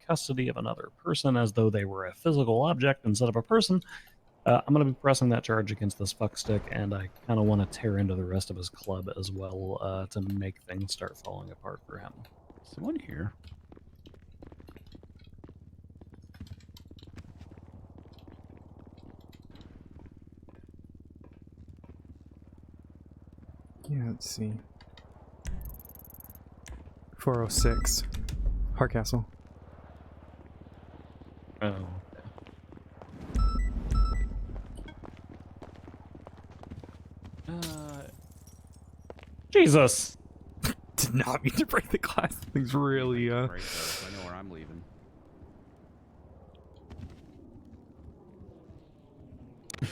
custody of another person as though they were a physical object instead of a person. I'm going to be pressing that charge against this fuckstick, and I kind of want to tear into the rest of his club as well to make things start falling apart for him. Someone here? Yeah, let's see. 406. Hardcastle. Oh. Jesus! Did not mean to break the glass. Things really, Right there, so I know where I'm leaving.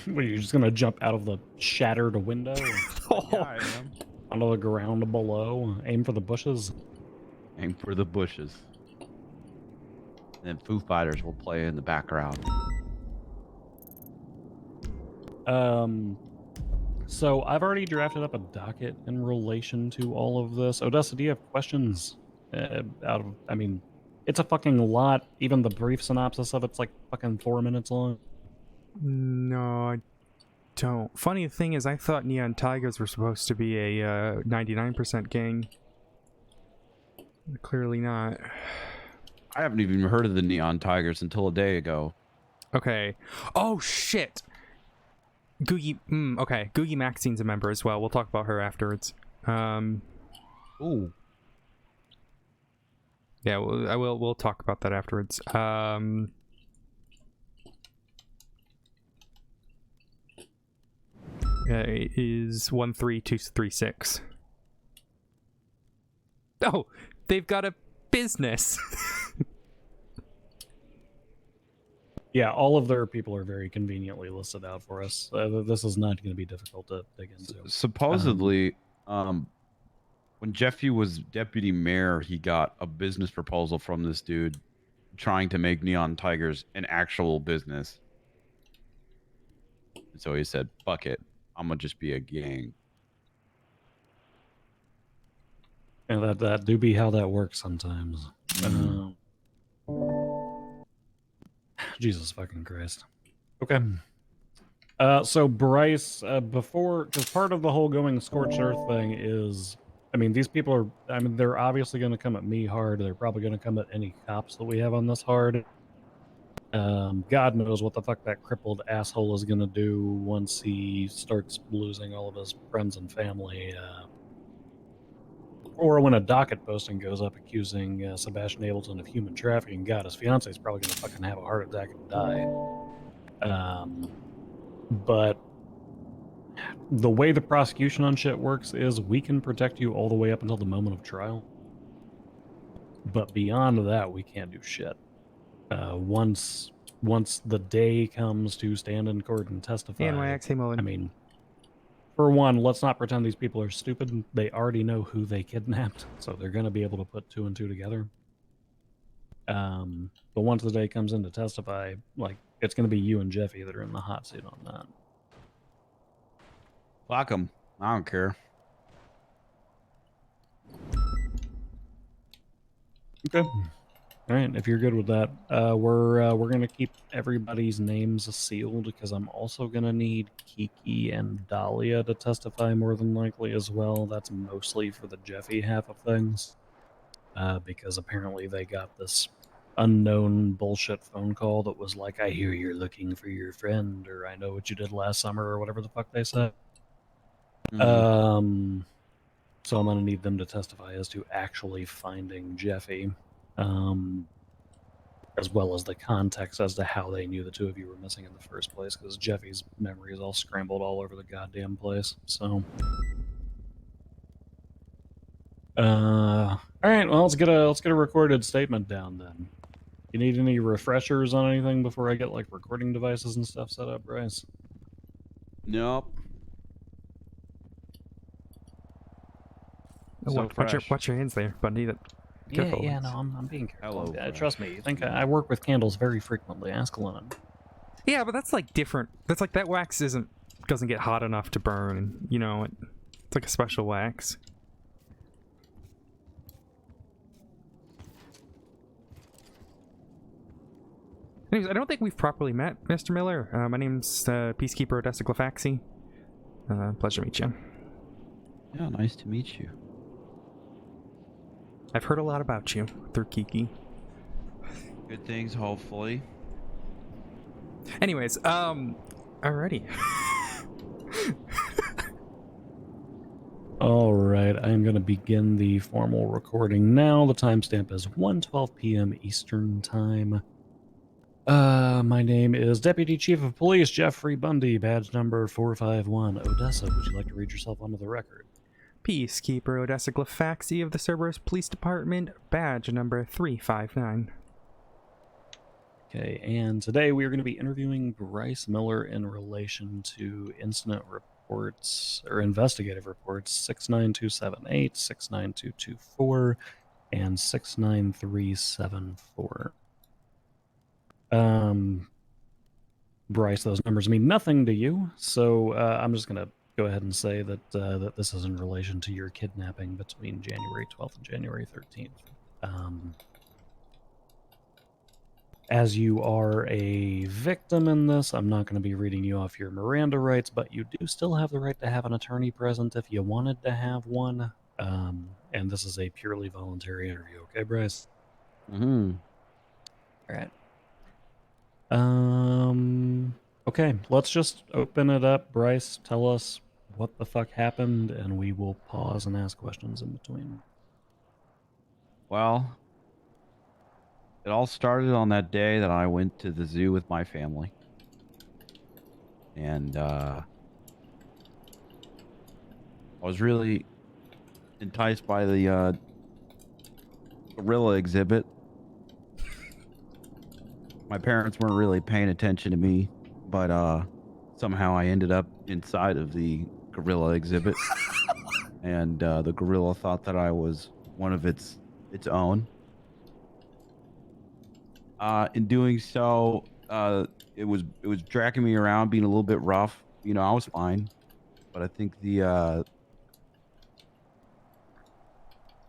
What, are you just gonna jump out of the shattered window? Yeah, I am. Onto the ground below? Aim for the bushes? Aim for the bushes. And then Foo Fighters will play in the background. So I've already drafted up a docket in relation to all of this. Odessa, do you have questions? I mean, it's a fucking lot. Even the brief synopsis of it's like fucking 4 minutes long. No, I don't. Funny thing is, I thought Neon Tigers were supposed to be a 99% gang. Clearly not. I haven't even heard of the Neon Tigers until a day ago. Okay. Oh, shit! Googie, okay. Googie Maxine's a member as well. We'll talk about her afterwards. Ooh. Yeah, we'll talk about that afterwards. Is 13236. Oh, they've got a business. Yeah, all of their people are very conveniently listed out for us. This is not going to be difficult to dig into. Supposedly, when Jeffy was deputy mayor, he got a business proposal from this dude trying to make Neon Tigers an actual business. And so he said, fuck it. I'm going to just be a gang. And that do be how that works sometimes. Jesus fucking Christ. Okay. So Bryce, because part of the whole going scorched earth thing is, I mean, these people are, I mean, they're obviously going to come at me hard. They're probably going to come at any cops that we have on this hard. God knows what the fuck that crippled asshole is going to do once he starts losing all of his friends and family. Or when a docket posting goes up accusing Sebastian Ableton of human trafficking. God, his fiance is probably going to fucking have a heart attack and die. But the way the prosecution on shit works is we can protect you all the way up until the moment of trial. But beyond that, we can't do shit. Once the day comes to stand in court and testify, I mean, for one, let's not pretend these people are stupid. They already know who they kidnapped, so they're going to be able to put 2 and 2 together. But once the day comes in to testify, like, it's going to be you and Jeffy that are in the hot seat on that. Fuck them. I don't care. Okay. All right, if you're good with that, we're gonna keep everybody's names sealed because I'm also gonna need Kiki and Dahlia to testify more than likely as well. That's mostly for the Jeffy half of things, because apparently they got this unknown bullshit phone call that was like, "I hear you're looking for your friend," or "I know what you did last summer," or whatever the fuck they said. Mm-hmm. So I'm gonna need them to testify as to actually finding Jeffy. As well as the context as to how they knew the 2 of you were missing in the first place, because Jeffy's memory is all scrambled all over the goddamn place. So, all right, well, let's get a recorded statement down then. You need any refreshers on anything before I get like recording devices and stuff set up, Bryce? Nope. Oh, watch your hands there, buddy. Careful. Yeah, no, I'm being careful. Hello, trust me. You think I work with candles very frequently? Ask Lennon. Yeah, but that's like different. That's like that wax doesn't get hot enough to burn. You know, it's like a special wax. Anyways, I don't think we've properly met, Mr. Miller. My name's Peacekeeper Odessa Glafx. Pleasure to meet you. Yeah, nice to meet you. I've heard a lot about you through Kiki. Good things, hopefully. Anyways, alrighty. Alright, I'm going to begin the formal recording now. The timestamp is 1:12 p.m. Eastern Time. My name is Deputy Chief of Police Jeffrey Bundy, badge number 451, Odessa. Would you like to read yourself onto the record? Peacekeeper Odessa Glafx of the Cerberus Police Department, badge number 359. Okay, and today we are going to be interviewing Bryce Miller in relation to incident reports, or investigative reports, 69278, 69224, and 69374. Bryce, those numbers mean nothing to you, so I'm just going to go ahead and say that that this is in relation to your kidnapping between January 12th and January 13th. As you are a victim in this, I'm not going to be reading you off your Miranda rights, but you do still have the right to have an attorney present if you wanted to have one. And this is a purely voluntary interview, okay, Bryce? Mm-hmm. All right. Okay, let's just open it up. Bryce, tell us what the fuck happened, and we will pause and ask questions in between. Well, it all started on that day that I went to the zoo with my family. And I was really enticed by the gorilla exhibit. My parents weren't really paying attention to me, but somehow I ended up inside of the gorilla exhibit. And the gorilla thought that I was one of its own. In doing so, it was dragging me around, being a little bit rough. You know, I was fine, but I think the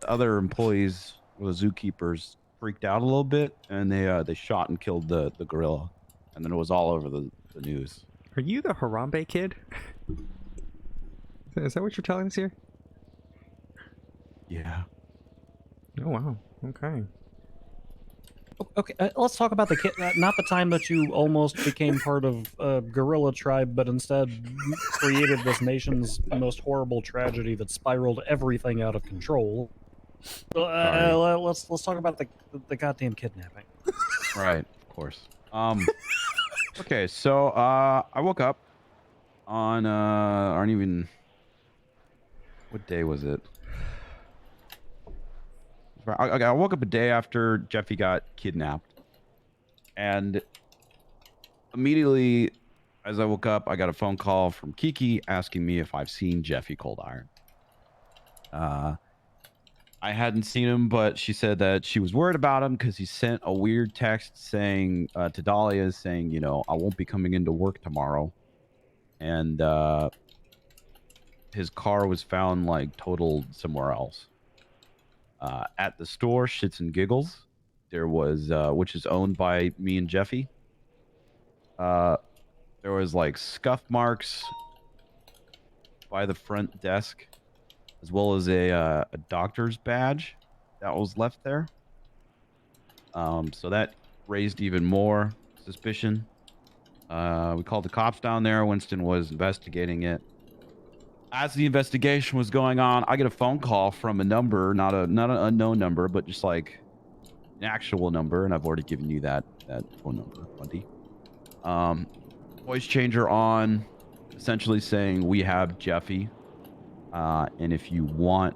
other employees, or the zookeepers, freaked out a little bit, and they shot and killed the gorilla, and then it was all over the news. Are you the Harambe kid? Is that what you're telling us here? Yeah. Oh, wow. Okay. Okay, let's talk about the kid. Not the time that you almost became part of a gorilla tribe, but instead created this nation's most horrible tragedy that spiraled everything out of control. Let's talk about the goddamn kidnapping. Right, of course. Okay, so I woke up on aren't even what day was it? I woke up a day after Jeffy got kidnapped, and immediately as I woke up, I got a phone call from Kiki asking me if I've seen Jeffy Cold Iron. I hadn't seen him, but she said that she was worried about him because he sent a weird text saying to Dahlia, saying, you know, I won't be coming into work tomorrow, and his car was found like totaled somewhere else. At the store, Shits and Giggles, there was, which is owned by me and Jeffy. There was like scuff marks by the front desk, as well as a doctor's badge that was left there. So that raised even more suspicion. We called the cops down there. Winston was investigating it. As the investigation was going on, I get a phone call from a number, not an unknown number, but just like an actual number, and I've already given you that phone number, Bundy. Voice changer on, essentially saying we have Jeffy, and if you want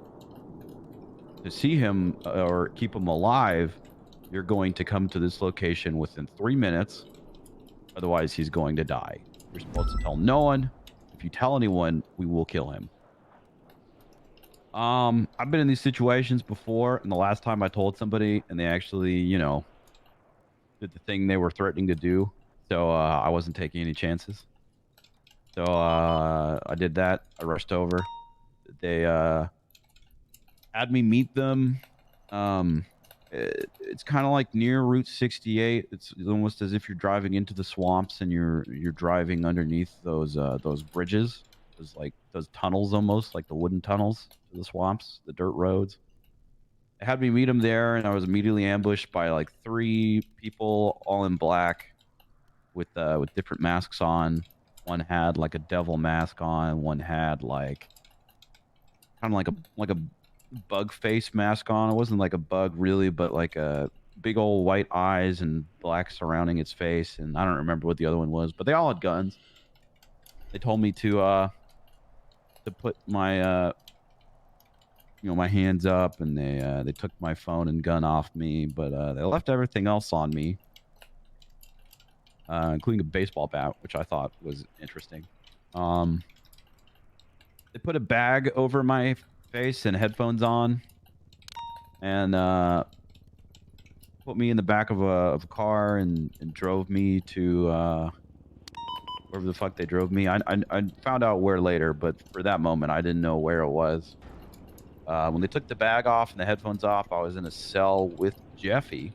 to see him or keep him alive, you're going to come to this location within 3 minutes. Otherwise, he's going to die. You're supposed to tell no one. If you tell anyone, we will kill him. I've been in these situations before, and the last time I told somebody and they actually, you know, did the thing they were threatening to do. So I wasn't taking any chances. So I did that. I rushed over. They had me meet them It's kind of like near Route 68. It's almost as if you're driving into the swamps and you're driving underneath those bridges, those tunnels, almost like the wooden tunnels to the swamps, the dirt roads. They had me meet him there, and I was immediately ambushed by like 3 people, all in black, with different masks on. One had like a devil mask on. One had like kind of like a bug face mask on. It wasn't like a bug really, but like a big old white eyes and black surrounding its face. And I don't remember what the other one was, but they all had guns. They told me to put my my hands up, and they took my phone and gun off me, but they left everything else on me, including a baseball bat, which I thought was interesting. They put a bag over my face and headphones on, and put me in the back of a car and drove me to wherever the fuck they drove me. I found out where later, but for that moment, I didn't know where it was. When they took the bag off and the headphones off, I was in a cell with Jeffy.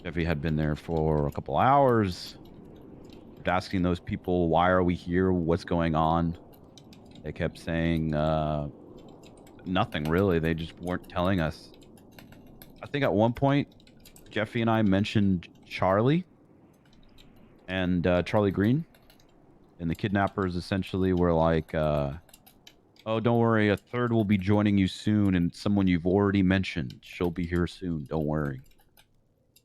Jeffy had been there for a couple hours, asking those people, why are we here? What's going on? They kept saying nothing really. They just weren't telling us. I think at one point, Jeffy and I mentioned Charlie and Charlie Green. And the kidnappers essentially were like, oh, don't worry. A third will be joining you soon. And someone you've already mentioned. She'll be here soon. Don't worry.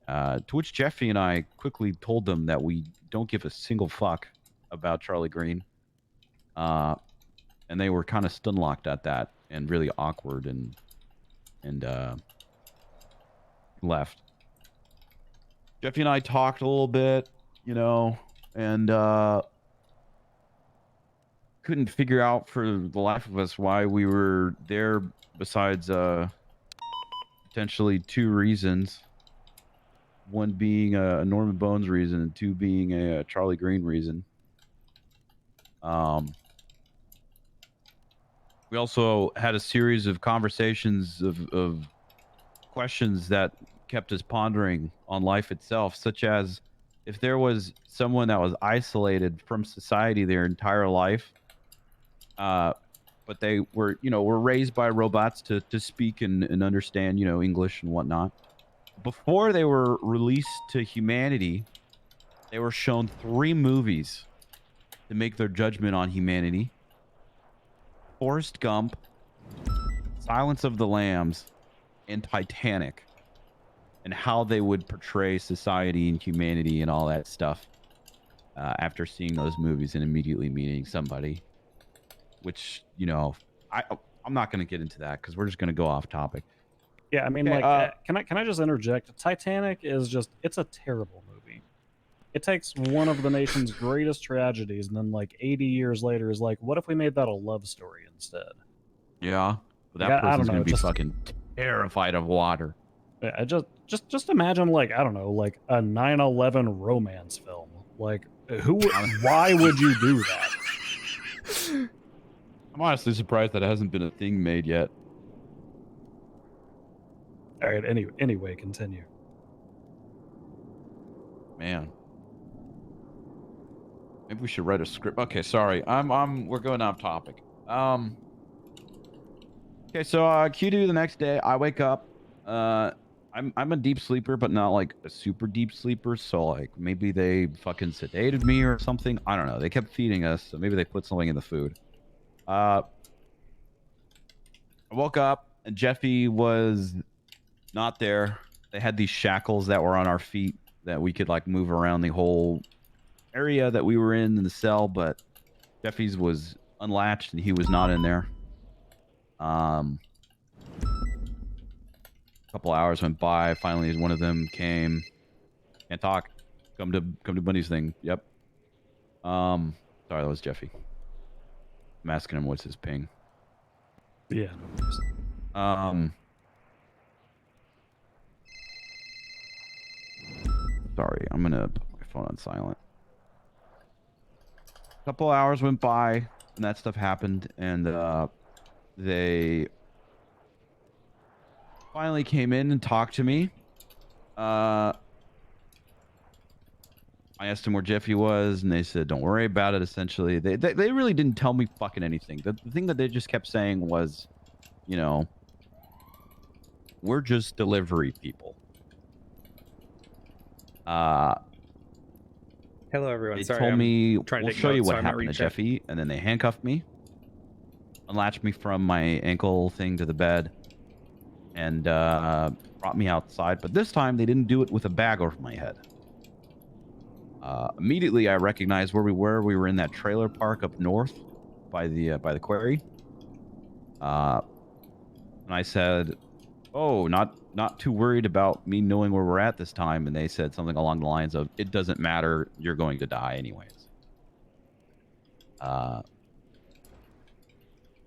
To which Jeffy and I quickly told them that we don't give a single fuck about Charlie Green. And they were kind of stun-locked at that and really awkward and left. Jeffy and I talked a little bit, and couldn't figure out for the life of us why we were there besides potentially 2 reasons. One being a Norman Bones reason and 2 being a Charlie Green reason. We also had a series of conversations of questions that kept us pondering on life itself, such as if there was someone that was isolated from society their entire life, but they were, were raised by robots to speak and understand, English and whatnot. Before they were released to humanity, they were shown 3 movies to make their judgment on humanity. Forrest Gump, Silence of the Lambs, and Titanic, and how they would portray society and humanity and all that stuff after seeing those movies and immediately meeting somebody. Which, I'm not going to get into that because we're just going to go off topic. Yeah, I mean, okay, can I just interject? Titanic is it's a terrible movie. It takes one of the nation's greatest tragedies, and then 80 years later is like, what if we made that a love story instead? Yeah, well, that person's going to be fucking terrified of water. Yeah, just imagine I don't know, a 9/11 romance film. Why would you do that? I'm honestly surprised that it hasn't been a thing made yet. All right. Anyway, continue. Man, maybe we should write a script. Okay, sorry. We're going off topic. Okay, so Q2 the next day, I wake up. I'm a deep sleeper, but not like a super deep sleeper. So maybe they fucking sedated me or something. I don't know. They kept feeding us, so maybe they put something in the food. I woke up and Jeffy was not there. They had these shackles that were on our feet that we could move around the whole area that we were in the cell, but Jeffy's was unlatched and he was not in there. A couple hours went by. Finally, one of them came. Can't talk. Come to Bunny's thing. Yep. Sorry, that was Jeffy. I'm asking him what's his ping. Yeah. Sorry, I'm gonna put my phone on silent. A couple hours went by, and that stuff happened, and they finally came in and talked to me. I asked them where Jeffy was, and they said, "Don't worry about it." Essentially, they really didn't tell me fucking anything. The thing that they just kept saying was, you know, we're just delivery people. Hello, everyone. They Sorry, told I'm me, trying to we'll take show you notes, so what I might happened to read chat. Jeffy, and then they handcuffed me, unlatched me from my ankle thing to the bed, and brought me outside. But this time, they didn't do it with a bag over my head. Immediately, I recognized where we were. We were in that trailer park up north by the quarry. And I said, "Oh, not too worried about me knowing where we're at this time." And they said something along the lines of, "It doesn't matter. You're going to die anyways."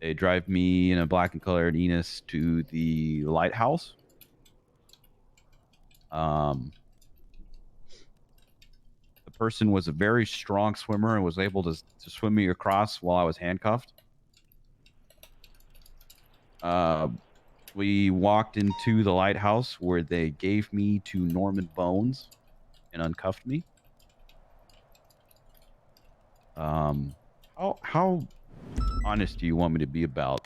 They drive me in a black and colored Enos to the lighthouse. The person was a very strong swimmer and was able to swim me across while I was handcuffed. We walked into the lighthouse where they gave me to Norman Bones and uncuffed me. How honest do you want me to be about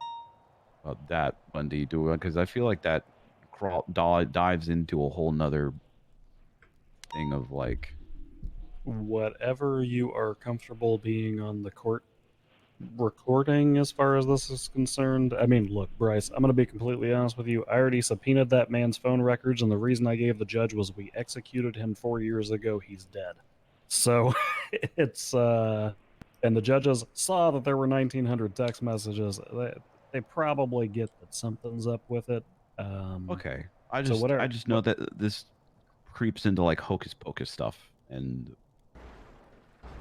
that, Bundy? Because I feel like that dives into a whole nother thing of like, Whatever you are comfortable being on the court recording as far as this is concerned. I mean, look, Bryce, I'm going to be completely honest with you. I already subpoenaed that man's phone records, and the reason I gave the judge was we executed him 4 years ago. He's dead. So it's, and the judges saw that there were 1,900 text messages. They probably get that something's up with it. okay, I just know that this creeps into like hocus pocus stuff, and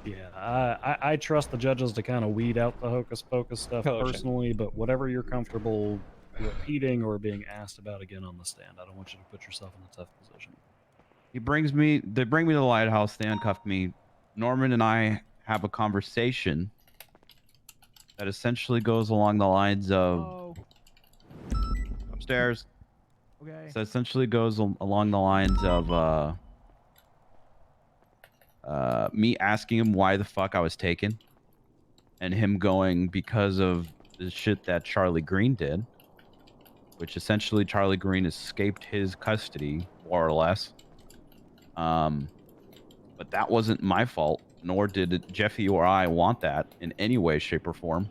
yeah, I trust the judges to kind of weed out the hocus pocus stuff personally, but whatever you're comfortable repeating or being asked about again on the stand, I don't want you to put yourself in a tough position. they bring me to the lighthouse. They handcuffed me. Norman and I have a conversation that essentially goes along the lines of upstairs. Okay. So essentially goes along the lines of me asking him why the fuck I was taken, and him going because of the shit that Charlie Green did, which essentially Charlie Green escaped his custody more or less. But that wasn't my fault, nor did Jeffy or I want that in any way, shape, or form.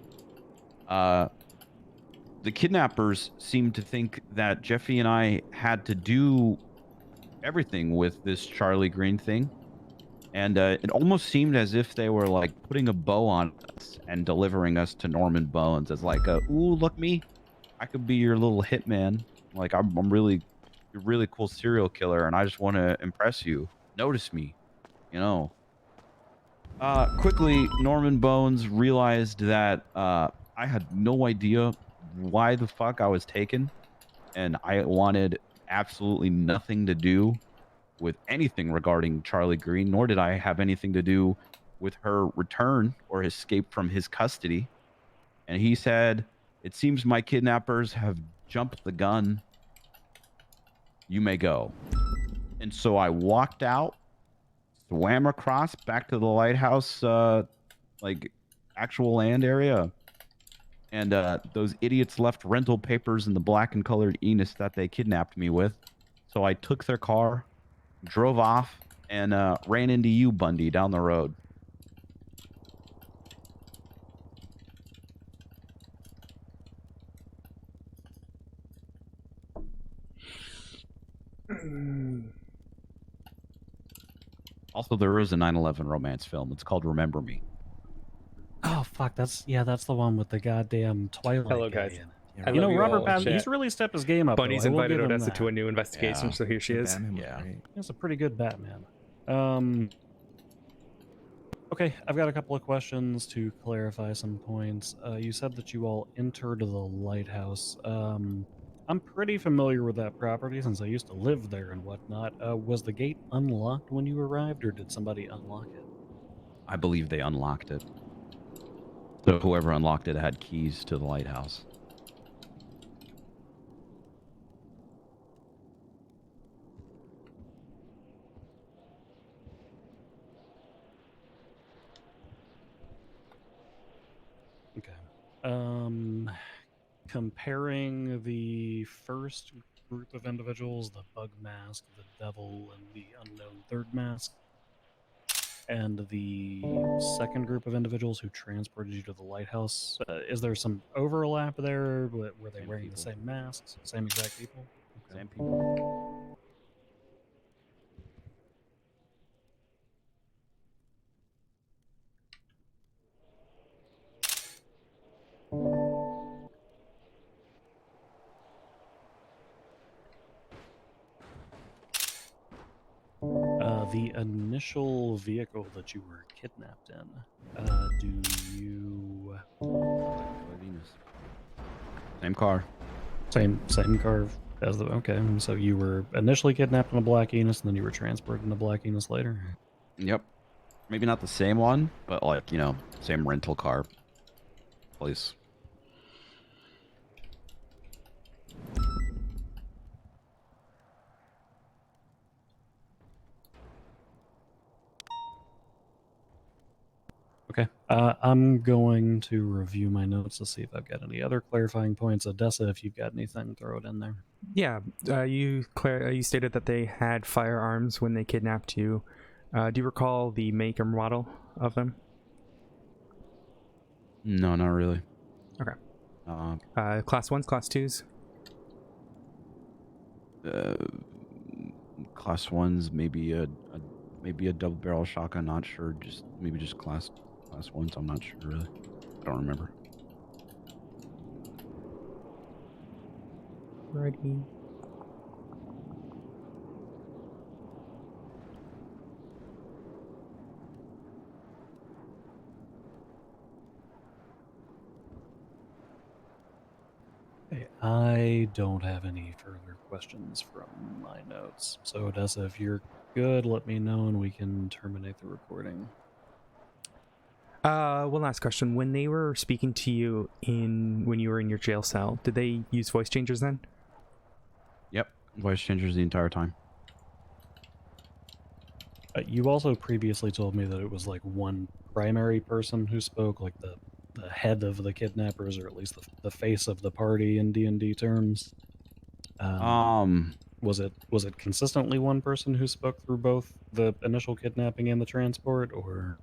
The kidnappers seemed to think that Jeffy and I had to do everything with this Charlie Green thing. And it almost seemed as if they were like putting a bow on us and delivering us to Norman Bones as like ooh, look me, I could be your little hitman. Like I'm really, you're a really cool serial killer, and I just want to impress you. Notice me, you know. Quickly, Norman Bones realized that I had no idea why the fuck I was taken, and I wanted absolutely nothing to do with anything regarding Charlie Green, nor did I have anything to do with her return or escape from his custody. And he said, "It seems my kidnappers have jumped the gun. You may go." And so I walked out, swam across back to the lighthouse, like actual land area. And those idiots left rental papers in the black and colored Enos that they kidnapped me with. So I took their car, drove off, and ran into you, Bundy, down the road. Also, there is a 9/11 romance film. It's called Remember Me. Oh fuck, that's the one with the goddamn Twilight Hello, guy guys. in it. I You know, love you Robert all. Pattinson, Chat. he's really stepped his game up. Bunny's though. I will invited give him Odessa to that. a new investigation, Yeah. so here she is. Batman was Yeah. great. That's a pretty good Batman. Okay, I've got a couple of questions to clarify some points. You said that you all entered the lighthouse. I'm pretty familiar with that property since I used to live there and whatnot. Was the gate unlocked when you arrived, or did somebody unlock it? I believe they unlocked it. So whoever unlocked it had keys to the lighthouse. Comparing the first group of individuals, the bug mask, the devil, and the unknown third mask, and the second group of individuals who transported you to the lighthouse, is there some overlap there? Were they Same wearing people. the same masks? Same exact people? Okay. Same people. The initial vehicle that you were kidnapped in, do you... Same car. Same car as the... Okay, so you were initially kidnapped in a Black Enos, and then you were transported in a Black Enos later? Yep. Maybe not the same one, but like, you know, same rental car place. Okay. I'm going to review my notes to see if I've got any other clarifying points. Odessa, if you've got anything, throw it in there. Yeah, you stated that they had firearms when they kidnapped you. Do you recall the make and model of them? No, not really. Okay. Class 1s, Class 2s? Class 1s, maybe a double barrel shotgun, not sure. Maybe just class 1s, I'm not sure really. I don't remember. Ready. Okay, I don't have any further questions from my notes. So, Odessa, if you're good, let me know and we can terminate the recording. One last question. When they were speaking to you when you were in your jail cell, did they use voice changers then? Yep, voice changers the entire time. You also previously told me that it was like one primary person who spoke, like the head of the kidnappers, or at least the face of the party in D&D terms. Was it consistently one person who spoke through both the initial kidnapping and the transport, or?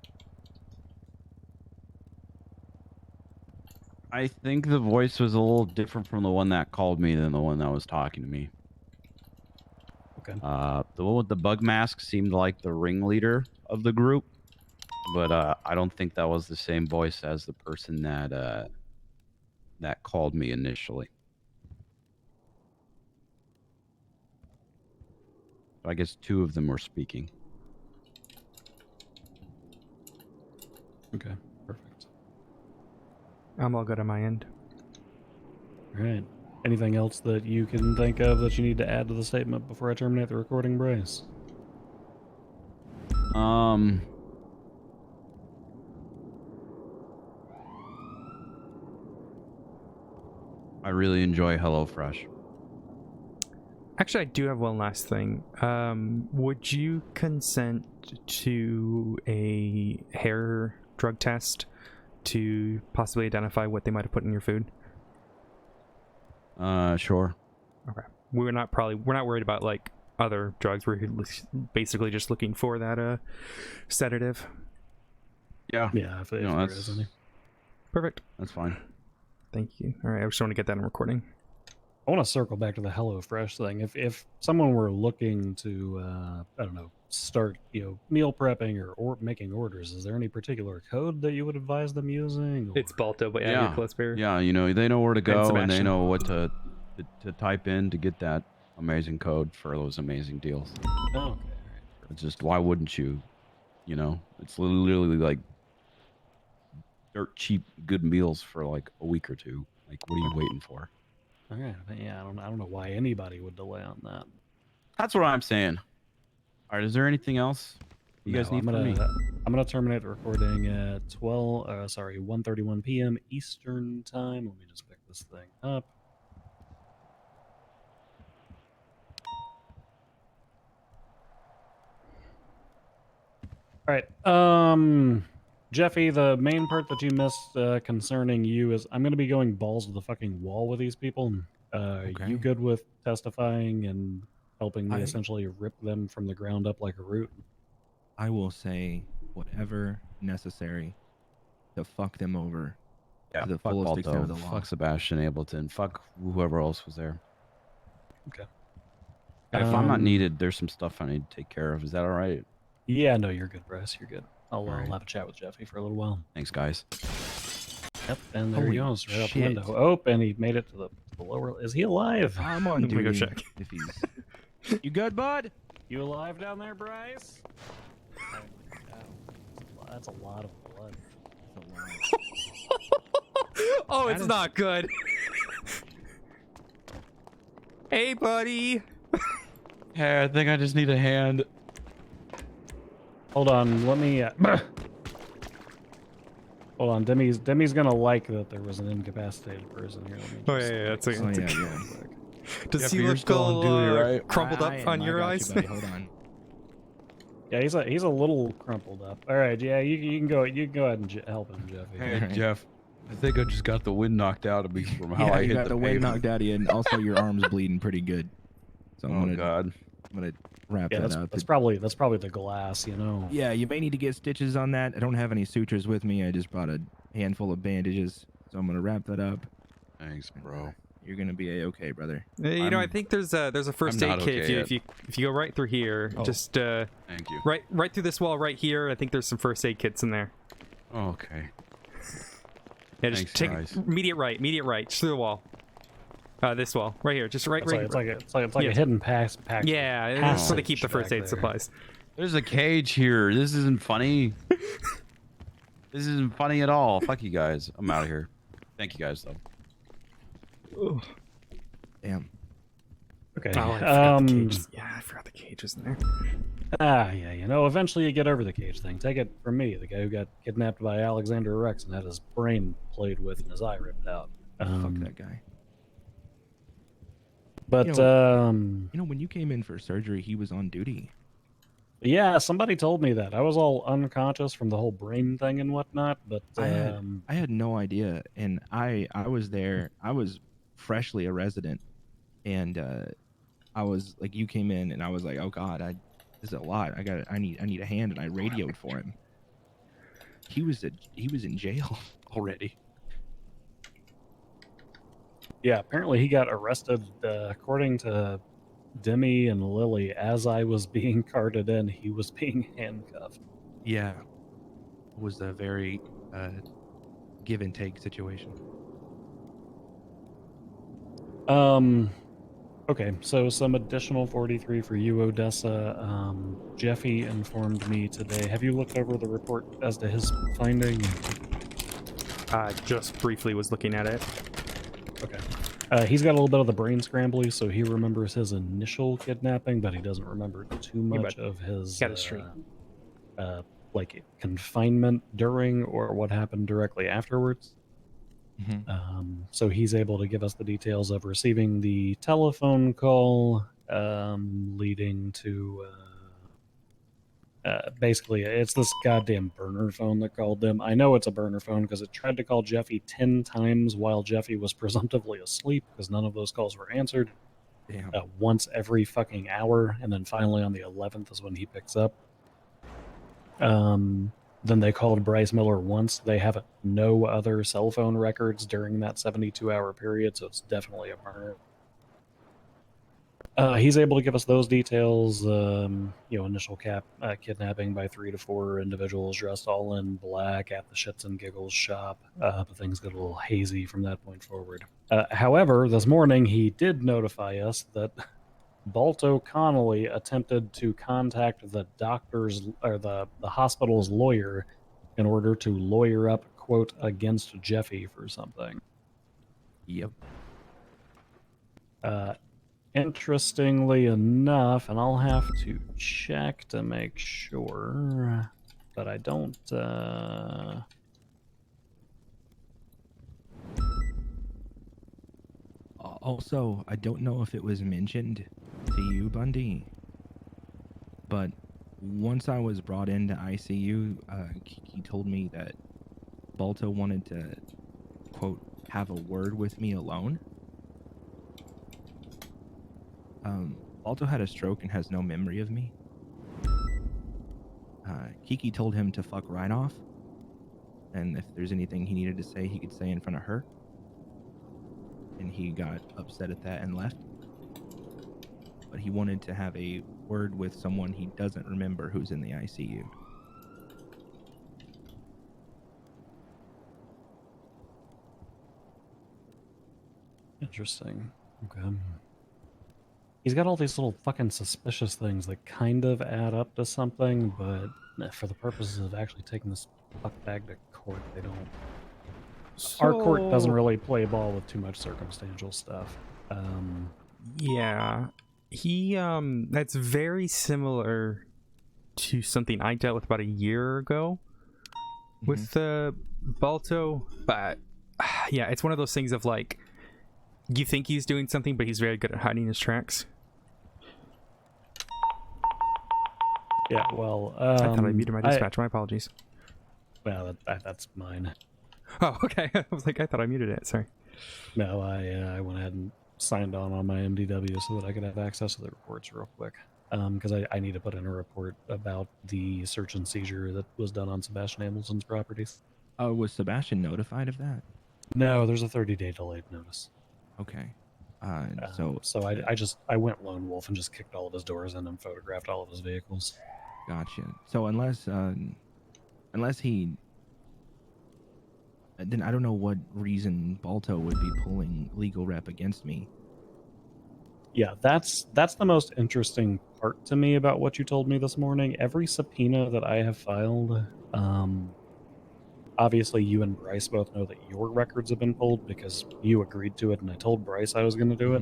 I think the voice was a little different from the one that called me than the one that was talking to me. Okay. The one with the bug mask seemed like the ringleader of the group, but I don't think that was the same voice as the person that called me initially. So I guess two of them were speaking. Okay, perfect. I'm all good on my end. All right. Anything else that you can think of that you need to add to the statement before I terminate the recording, Bryce? I really enjoy HelloFresh. Actually, I do have one last thing. Would you consent to a hair drug test to possibly identify what they might have put in your food? Sure. Okay. We're not worried about like other drugs. We're basically just looking for that sedative. Yeah. Yeah, if there is any. Perfect. That's fine. Thank you. All right, I just want to get that in recording. I want to circle back to the HelloFresh thing. If someone were looking to, I don't know, start meal prepping or making orders, is there any particular code that you would advise them using? Or? It's Balto, but yeah, you're close, Bear. Yeah, they know where to go and they Sebastian. know what to type in to get that amazing code for those amazing deals. Oh, okay. All right. It's just, why wouldn't you? It's literally like dirt cheap good meals for like a week or two. Like, what are you waiting for? All right. Yeah, I don't know why anybody would delay on that. That's what I'm saying. All right, is there anything else you guys need from me? I'm gonna terminate the recording at 1:31 p.m. Eastern time. Let me just pick this thing up. All right. Jeffy, the main part that you missed concerning you is I'm going to be going balls to the fucking wall with these people. You Okay. good with testifying and helping me I- essentially rip them from the ground up like a root? I will say whatever necessary to fuck them over Yeah, to the fuck fullest extent of Balto, the law. fuck Sebastian Ableton, fuck whoever else was there. Okay. If I'm not needed, there's some stuff I need to take care of. Is that all right? Yeah, no, you're good, Bryce. You're good. I'll All right. have a chat with Jeffy for a little while. Thanks, guys. Yep, and there Holy he goes, right out the shit. window. Oh, and he made it to the lower. Is he alive? I'm on Let me go duty. check. If he's, you good, bud? You alive down there, Bryce? Oh my God. That's a lot of blood. That's a lot. Oh, That it's is- not good. Hey, buddy. Hey, I think I just need a hand. Hold on, let me. Hold on, Demi's gonna like that there was an incapacitated person here. Let me Oh, just yeah, that's make a- Oh, some yeah, real yeah. quick. Does Jeffrey, he you're look still on duty, right? crumpled up I on am. I your got eyes? You, buddy. Hold on. Yeah, he's a little crumpled up. All right, yeah, you can go ahead and help him, Jeffy. Hey, Alright. Jeff. I think I just got the wind knocked out of me from how Yeah, I you hit got the wind pavement. knocked out of you, and also your arm's bleeding pretty good. So I'm Oh God. gonna wrap Yeah, that that's up. that's probably the glass, you know. Yeah, you may need to get stitches on that. I don't have any sutures with me. I just brought a handful of bandages, so I'm gonna wrap that up. Thanks, bro. You're gonna be a-okay, brother. You know, I I'm- think there's a first I'm aid not kit okay if you go right through here, Oh. just Thank you. right through this wall right here. I think there's some first aid kits in there. Okay. Yeah, just Thanks, take guys. immediate right, just through the wall. This wall right here, just right. It's like a Yeah. hidden pack. Yeah, that's where they passage keep the first back aid there. supplies. There's a cage here. This isn't funny. This isn't funny at all. Fuck you guys. I'm out of here. Thank you guys, though. Damn. Okay. Oh, I forgot the cages. Yeah, I forgot the cages in there. Yeah, you know, eventually you get over the cage thing. Take it from me, the guy who got kidnapped by Alexander Rex and had his brain played with and his eye ripped out. Fuck that guy. But You know, when you came in for surgery, he was on duty. yeah, somebody told me that. I was all unconscious from the whole brain thing and whatnot, but I had no idea, and I was there. I was freshly a resident, and I was like, you came in, and I was like, oh God, this is a lot. I need a hand, and I radioed for him. He was in jail already. yeah, apparently he got arrested according to Demi and Lily. As I was being carted in, he was being handcuffed. Yeah, it was a very give and take situation. Okay, so some additional 43 for you, Odessa. Jeffy informed me today. Have you looked over the report as to his finding? Just briefly was looking at it. Okay. He's got a little bit of the brain scrambly, so he remembers his initial kidnapping, but he doesn't remember too much of his Got it straight. like confinement during or what happened directly afterwards. So he's able to give us the details of receiving the telephone call, leading to basically it's this goddamn burner phone that called them. I know it's a burner phone because it tried to call Jeffy 10 times while Jeffy was presumptively asleep because none of those calls were answered. Damn. Once every fucking hour, and then finally on the 11th is when he picks up. Then they called Bryce Miller once. They have no other cell phone records during that 72-hour period, so it's definitely a burner. He's able to give us those details. Initial kidnapping by 3 to 4 individuals dressed all in black at the Shits and Giggles shop. But things get a little hazy from that point forward. However, this morning he did notify us that Balto Connolly attempted to contact the doctor's or the hospital's lawyer in order to lawyer up, quote, against Jeffy for something. Yep. Interestingly enough, and I'll have to check to make sure, but I don't. Also, I don't know if it was mentioned to you, Bundy, but once I was brought into ICU, Kiki told me that Balto wanted to, quote, have a word with me alone. Balto had a stroke and has no memory of me. Kiki told him to fuck right off, and if there's anything he needed to say, he could say in front of her. And he got upset at that and left. But he wanted to have a word with someone he doesn't remember who's in the ICU. Interesting. Okay. He's got all these little fucking suspicious things that kind of add up to something, but for the purposes of actually taking this fuck bag to court, they don't. Our court doesn't really play ball with too much circumstantial stuff. Yeah, he that's very similar to something I dealt with about a year ago with Balto, but yeah, it's one of those things of like, you think he's doing something, but he's very good at hiding his tracks. Yeah, well, I thought I muted my dispatch. My apologies. Well, that's mine. Oh, okay. I was like, I thought I muted it. Sorry. No, I went ahead and signed on my MDW so that I could have access to the reports real quick. Because I need to put in a report about the search and seizure that was done on Sebastian Hamilton's properties. Oh, was Sebastian notified of that? No, there's a 30-day delayed notice. Okay. So I went lone wolf and just kicked all of his doors in and photographed all of his vehicles. Gotcha. So unless he, then I don't know what reason Balto would be pulling legal rep against me. Yeah, that's the most interesting part to me about what you told me this morning. Every subpoena that I have filed, obviously you and Bryce both know that your records have been pulled because you agreed to it, and I told Bryce I was going to do it.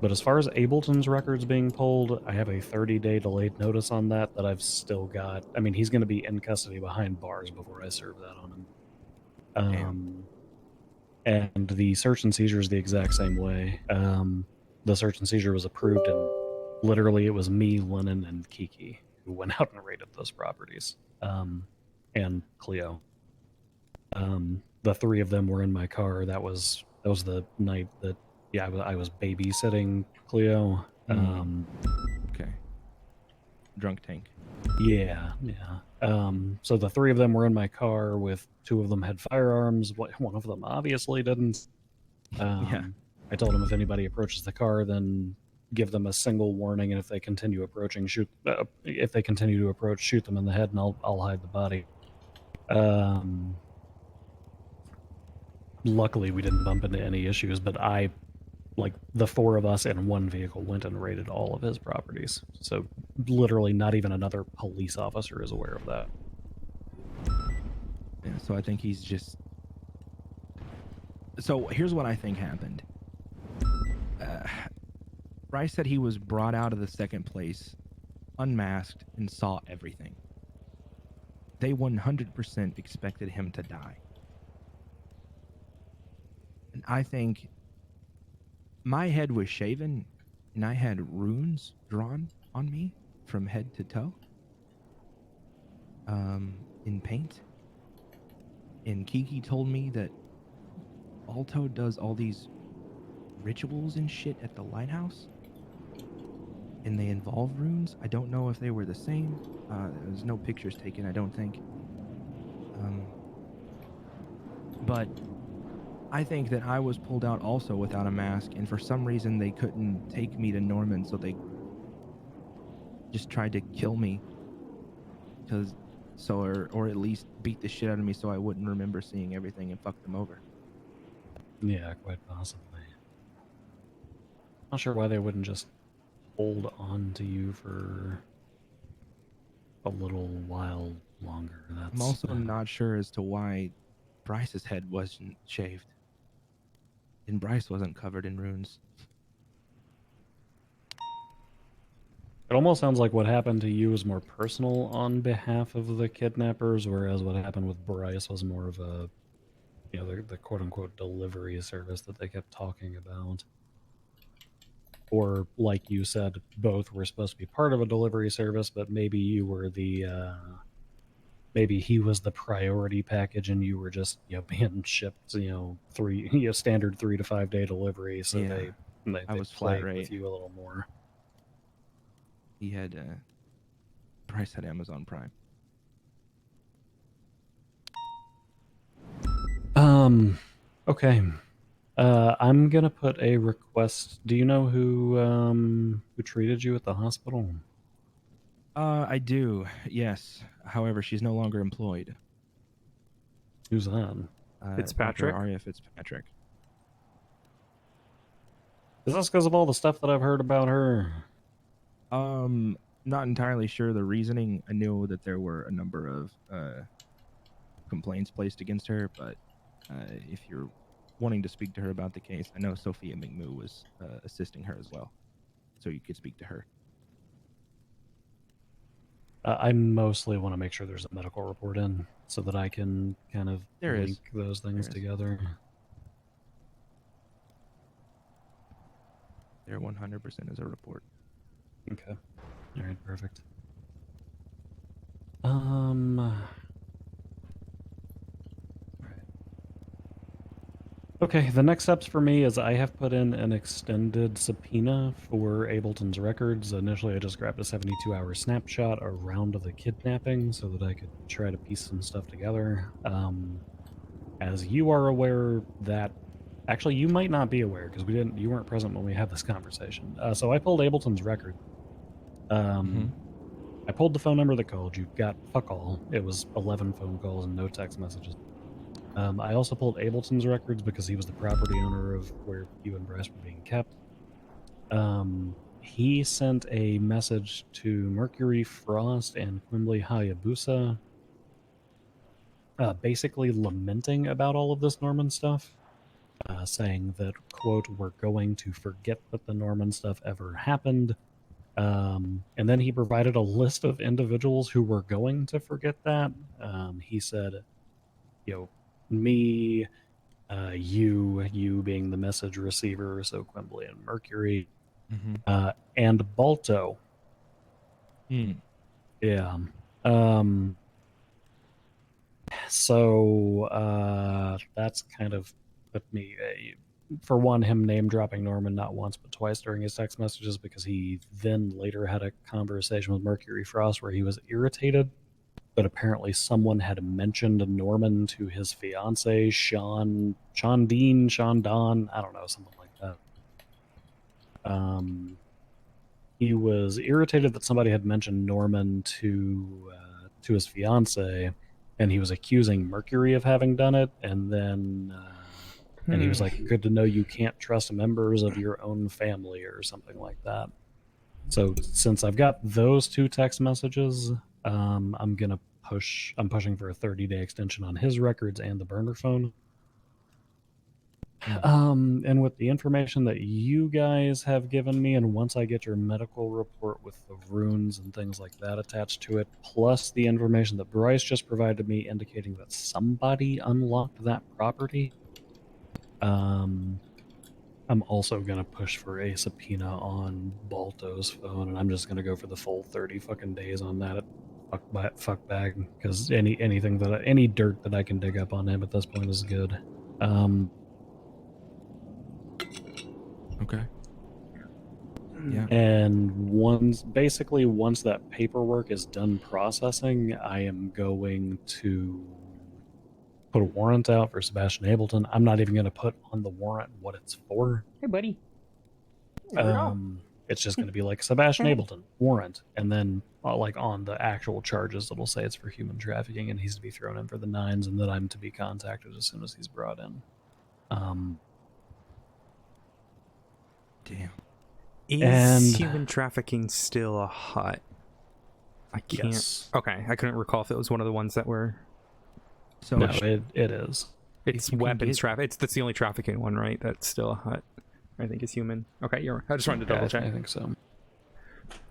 But as far as Ableton's records being pulled, I have a 30-day delayed notice on that I've still got. I mean, he's going to be in custody behind bars before I serve that on him. And the search and seizure is the exact same way. The search and seizure was approved, and literally it was me, Lennon, and Kiki who went out and raided those properties. And Cleo. The three of them were in my car. That was the night that I was babysitting Cleo. Okay. Drunk tank. Yeah. So the three of them were in my car with two of them had firearms. One of them obviously didn't. Yeah. I told him if anybody approaches the car, then give them a single warning, and if they continue approaching, shoot. If they continue to approach, shoot them in the head, and I'll hide the body. Luckily, we didn't bump into any issues, but the four of us in one vehicle went and raided all of his properties. So literally not even another police officer is aware of that. Yeah, so I think he's just... So here's what I think happened. Bryce said he was brought out of the second place, unmasked, and saw everything. They 100% expected him to die. And I think my head was shaven, and I had runes drawn on me from head to toe in paint. And Kiki told me that Balto does all these rituals and shit at the lighthouse, and they involve runes. I don't know if they were the same. There's no pictures taken, I don't think. But I think that I was pulled out also without a mask, and for some reason they couldn't take me to Norman, so they just tried to kill me, or at least beat the shit out of me so I wouldn't remember seeing everything and fuck them over. Yeah, quite possibly. Not sure why they wouldn't just hold on to you for a little while longer. I'm also not sure as to why Bryce's head wasn't shaved. And Bryce wasn't covered in runes. It almost sounds like what happened to you was more personal on behalf of the kidnappers, whereas what happened with Bryce was more of a, the quote-unquote delivery service that they kept talking about. or like you said, both were supposed to be part of a delivery service, but maybe you were the maybe he was the priority package and you were just being shipped three standard 3 to 5 day delivery, so Yeah, they I was flat played rate. with you a little more. He had Bryce had Amazon Prime. Okay. I'm gonna put a request. Do you know who treated you at the hospital? I do. Yes. However, she's no longer employed. Who's that? Fitzpatrick? Dr. Arya Fitzpatrick. Is this because of all the stuff that I've heard about her? Not entirely sure the reasoning. I knew that there were a number of complaints placed against her, but if you're wanting to speak to her about the case, I know Sophia McMoo was assisting her as well, so you could speak to her. I mostly want to make sure there's a medical report in so that I can kind of There is. link those things There is. together. There 100% is a report. Okay. All right, perfect. Okay, the next steps for me is I have put in an extended subpoena for Ableton's records. Initially, I just grabbed a 72-hour snapshot around the kidnapping so that I could try to piece some stuff together. As you are aware, that actually you might not be aware because you weren't present when we had this conversation. So I pulled Ableton's record. I pulled the phone number that called. You got fuck all. It was 11 phone calls and no text messages. I also pulled Ableton's records because he was the property owner of where you and Bryce were being kept. He sent a message to Mercury Frost and Quimbley Hayabusa, basically lamenting about all of this Norman stuff, saying that, quote, "we're going to forget that the Norman stuff ever happened." And then he provided a list of individuals who were going to forget that. He said, me, you being the message receiver, so Quimbley and Mercury, and Balto. Yeah. So that's kind of put me, for one, him name dropping Norman not once but twice during his text messages, because he then later had a conversation with Mercury Frost where he was irritated. But apparently someone had mentioned Norman to his fiance, Sean Don, I don't know, something like that. He was irritated that somebody had mentioned Norman to his fiance, and he was accusing Mercury of having done it, and then and he was like, "Good to know you can't trust members of your own family," or something like that. So since I've got those two text messages, I'm pushing for a 30-day extension on his records and the burner phone. And with the information that you guys have given me, and once I get your medical report with the runes and things like that attached to it, plus the information that Bryce just provided me indicating that somebody unlocked that property, I'm also going to push for a subpoena on Balto's phone, and I'm just going to go for the full 30 fucking days on that fuck bag, because any dirt that I can dig up on him at this point is good. Okay. Yeah. And once that paperwork is done processing, I am going to put a warrant out for Sebastian Ableton. I'm not even going to put on the warrant what it's for. Hey, buddy. It's just going to be like Sebastian Ableton warrant, and then like on the actual charges, it'll say it's for human trafficking and he's to be thrown in for the 9s, and that I'm to be contacted as soon as he's brought in. Damn. Is human trafficking still a hot? I can't. Yes. Okay, I couldn't recall if it was one of the ones that were. So No, it is. It's weapons traffic. That's the only trafficking one, right? That's still a hut. I think is human. Okay, I just wanted to double check. I think so.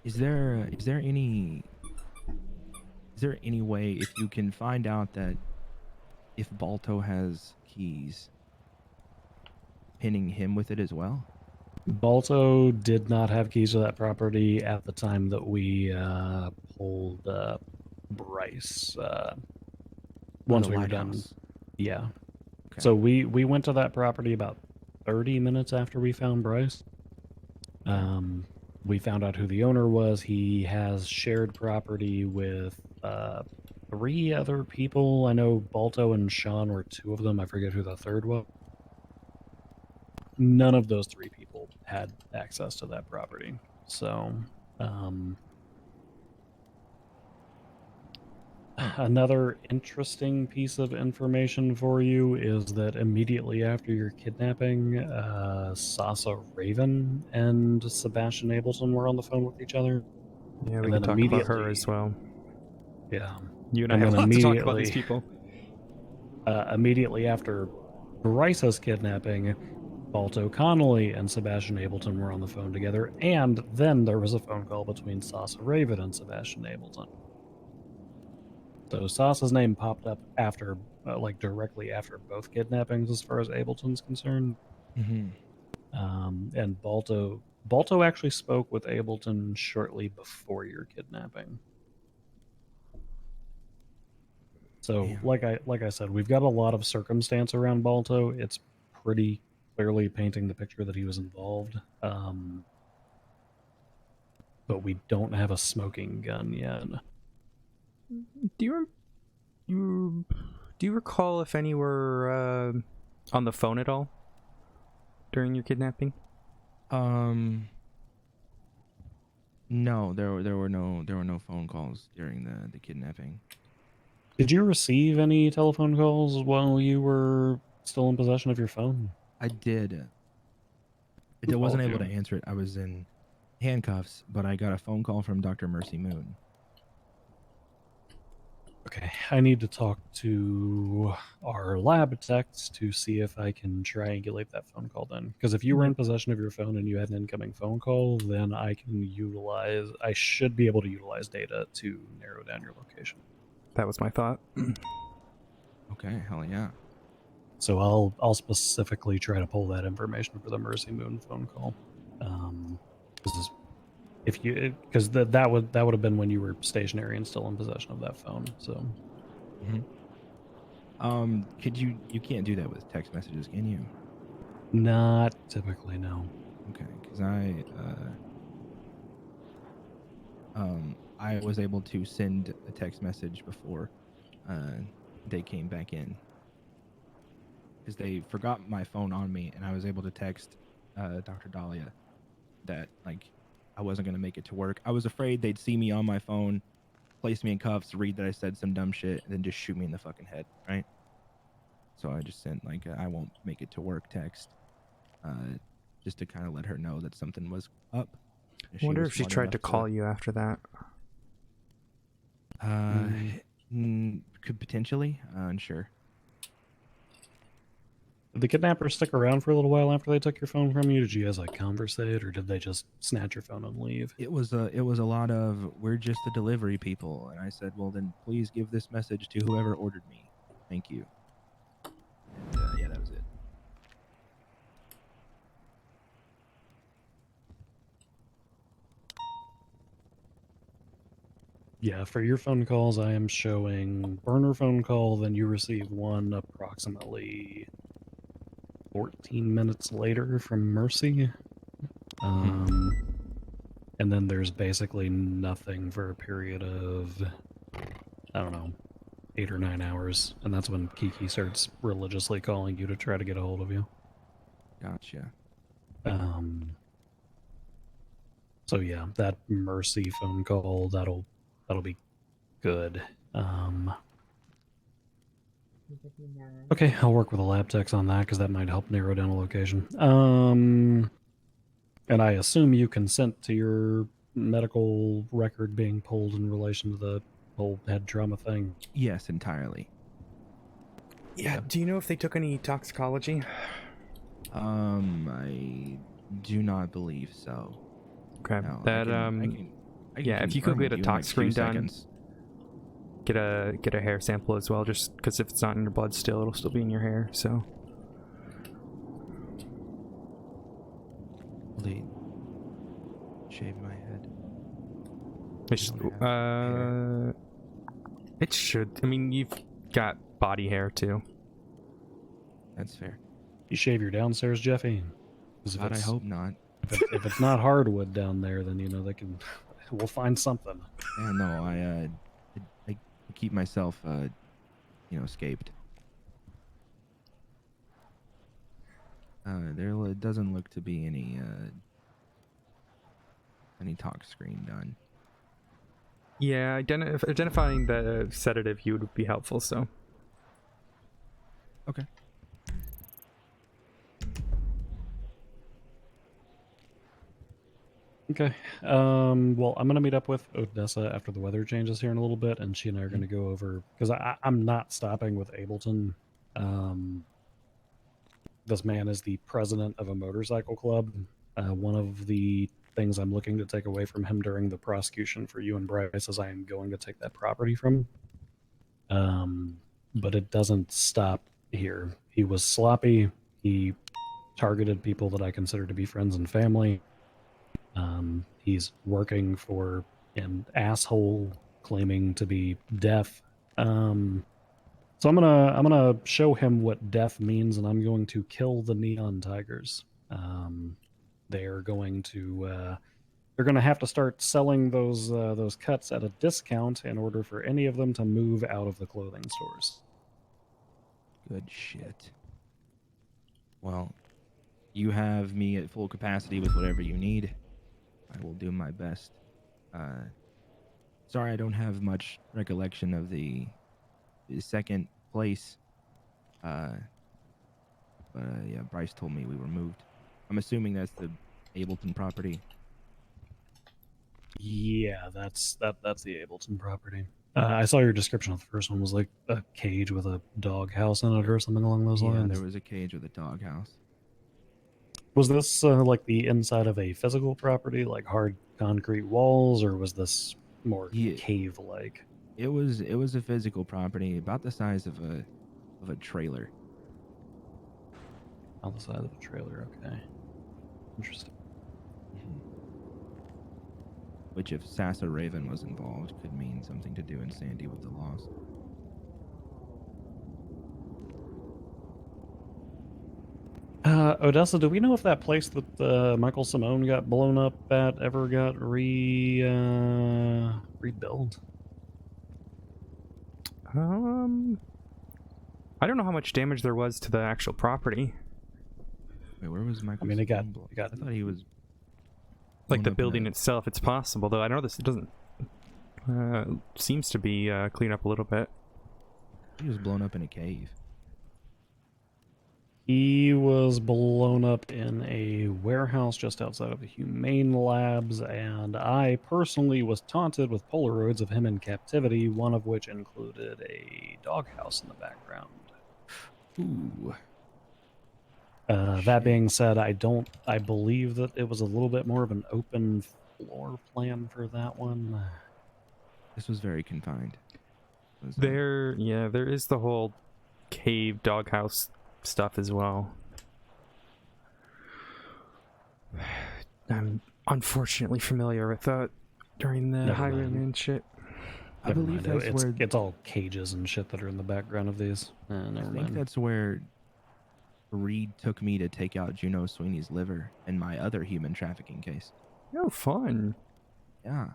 Is there any way, if you can find out that if Balto has keys, pinning him with it as well? Balto did not have keys to that property at the time that we pulled Bryce. Once the we were done, lighthouse. yeah. Okay. So we went to that property about 30 minutes after we found Bryce. We found out who the owner was. He has shared property with 3 other people. I know Balto and Sean were 2 of them. I forget who the third was. None of those 3 people had access to that property. So, another interesting piece of information for you is that immediately after your kidnapping, Sasa Raven and Sebastian Ableton were on the phone with each other. Yeah, we And can then talk about her as well. Yeah. You and I And have a then lot to talk about these immediately- people. Immediately after Bryce's kidnapping, Balto Connolly and Sebastian Ableton were on the phone together, and then there was a phone call between Sasa Raven and Sebastian Ableton. So Sasa's name popped up after, like directly after both kidnappings, as far as Ableton's concerned. Mm-hmm. And Balto actually spoke with Ableton shortly before your kidnapping. So, Damn. like I said, we've got a lot of circumstance around Balto. It's pretty clearly painting the picture that he was involved. But we don't have a smoking gun yet. Do you recall if any were on the phone at all during your kidnapping? No, there were no phone calls during the kidnapping. Did you receive any telephone calls while you were still in possession of your phone? I did. Who I wasn't called able you? to answer it. I was in handcuffs, but I got a phone call from Dr. Mercy Moon. Okay, I need to talk to our lab techs to see if I can triangulate that phone call then. Because if you were in possession of your phone and you had an incoming phone call, then I should be able to utilize data to narrow down your location. That was my thought. Okay, hell yeah. So I'll specifically try to pull that information for the Mercy Moon phone call. Because that would have been when you were stationary and still in possession of that phone. So You can't do that with text messages, can you? not typically, no. Okay, because I was able to send a text message before they came back in, because they forgot my phone on me, and I was able to text Dr. Dahlia that like I wasn't gonna make it to work. I was afraid they'd see me on my phone, place me in cuffs, read that I said some dumb shit, and then just shoot me in the fucking head, right? So I just sent like I won't make it to work text, just to kind of let her know that something was up. I wonder if she tried to call you after that. Could potentially. Unsure. Did the kidnappers stick around for a little while after they took your phone from you? Did you guys like conversate, or did they just snatch your phone and leave? It was a lot of, we're just the delivery people, and I said, well then please give this message to whoever ordered me. Thank you. And yeah, that was it. Yeah, for your phone calls, I am showing burner phone call, then you receive one approximately 14 minutes later from Mercy. And then there's basically nothing for a period of, I don't know, 8 or 9 hours. And that's when Kiki starts religiously calling you to try to get a hold of you. Gotcha. So yeah, that Mercy phone call, that'll be good. Okay, I'll work with the lab techs on that because that might help narrow down a location. And I assume you consent to your medical record being pulled in relation to the whole head trauma thing. Yes, entirely. Yeah. Do you know if they took any toxicology? I do not believe so. Okay. No, That I can yeah, if you could confirm get a with you in, tox like, 2 screen done, seconds. get a hair sample as well, just because if it's not in your blood still, it'll still be in your hair. So Well, shave my head. It's, don't have hair. it should. I mean, you've got body hair too. That's fair. You shave your downstairs, Jeffy? 'Cause if God, I it's- hope not. if it's not hardwood down there, then you know they can. We'll find something. Yeah, no, I keep myself, escaped. There doesn't look to be any talk screen done. Yeah, identifying the sedative you would be helpful. So. Okay. Okay. Well, I'm gonna meet up with Odessa after the weather changes here in a little bit, and she and I are gonna go over because I'm not stopping with Ableton. This man is the president of a motorcycle club. One of the things I'm looking to take away from him during the prosecution for you and Bryce is I am going to take that property from him. But it doesn't stop here. He was sloppy. He targeted people that I consider to be friends and family. He's working for an asshole claiming to be deaf. So I'm gonna show him what death means, and I'm going to kill the neon tigers. They're going to have to start selling those cuts at a discount in order for any of them to move out of the clothing stores. Good shit. Well, you have me at full capacity with whatever you need. I will do my best. Sorry, I don't have much recollection of the second place. But yeah, Bryce told me we were moved. I'm assuming that's the Ableton property. Yeah, that's the Ableton property. I saw your description of the first one was like a cage with a dog house in it or something along those Yeah, lines. there was a cage with a doghouse. Was this like the inside of a physical property, like hard concrete walls, or was this more Yeah. cave-like? It was a physical property about the size of a trailer. On the side of the trailer, okay. Interesting. Which, if Sassa Raven was involved, could mean something to do in Sandy with the loss. Odessa, do we know if that place that Michael Simone got blown up at ever got rebuilt? I don't know how much damage there was to the actual property. Wait, where was Michael? I mean, it got I thought he was Like the blown up in building a- itself, it's possible, though I know this doesn't seems to be cleaned up a little bit. He was blown up in a cave. He was blown up in a warehouse just outside of the Humane Labs, and I personally was taunted with Polaroids of him in captivity, one of which included a doghouse in the background. Ooh. That being said, I believe that it was a little bit more of an open floor plan for that one. This was very confined. There is the whole cave doghouse stuff as well. I'm unfortunately familiar with that during the Never highwayman mind. shit. I Never believe mind, that's where it's all cages and shit that are in the background of these. Never I think mind. that's where Reed took me to take out Juno Sweeney's liver in my other human trafficking case. Oh, fun. Yeah.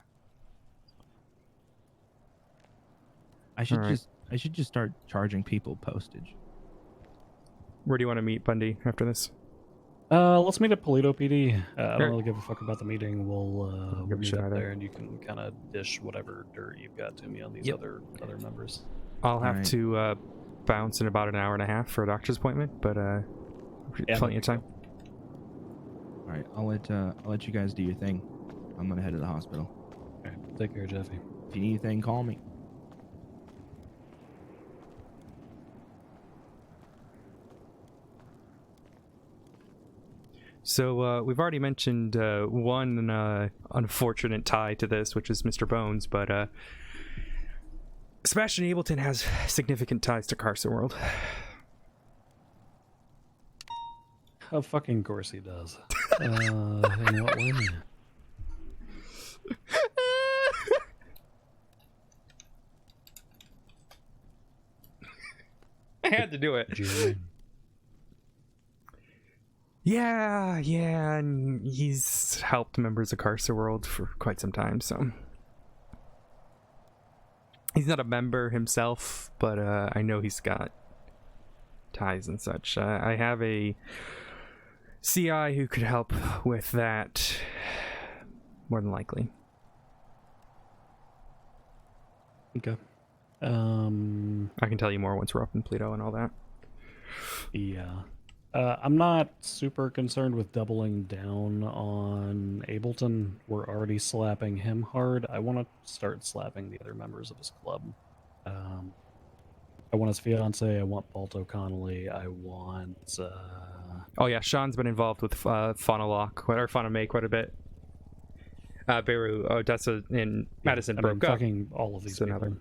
I should Alright. just start charging people postage. Where do you want to meet, Bundy, after this? Let's meet at Polito PD. I Alright. don't really give a fuck about the meeting. We'll Give a meet shit up either. there, and you can kind of dish whatever dirt you've got to me on these Yep. other members. I'll have Alright. to bounce in about an hour and a half for a doctor's appointment, but Yeah, plenty of time. All right, I'll let you guys do your thing. I'm gonna head to the hospital. Okay, take care, Jeffy. If you need anything, call me. So we've already mentioned one unfortunate tie to this, which is Mr. Bones, but Sebastian Ableton has significant ties to Carson World. Of fucking course he does. In what way? had to do it. Jeremy. Yeah, and he's helped members of Carcer World for quite some time, so he's not a member himself, but I know he's got ties and such. I have a CI who could help with that, more than likely. Okay. I can tell you more once we're up in Pluto and all that. Yeah. I'm not super concerned with doubling down on Ableton. We're already slapping him hard. I want to start slapping the other members of his club. I want his fiance. I want Balto Connolly. I want... Oh yeah, Sean's been involved with Fauna quite a bit. Beirut, Odessa, and Madison broke up. Fucking all of these people.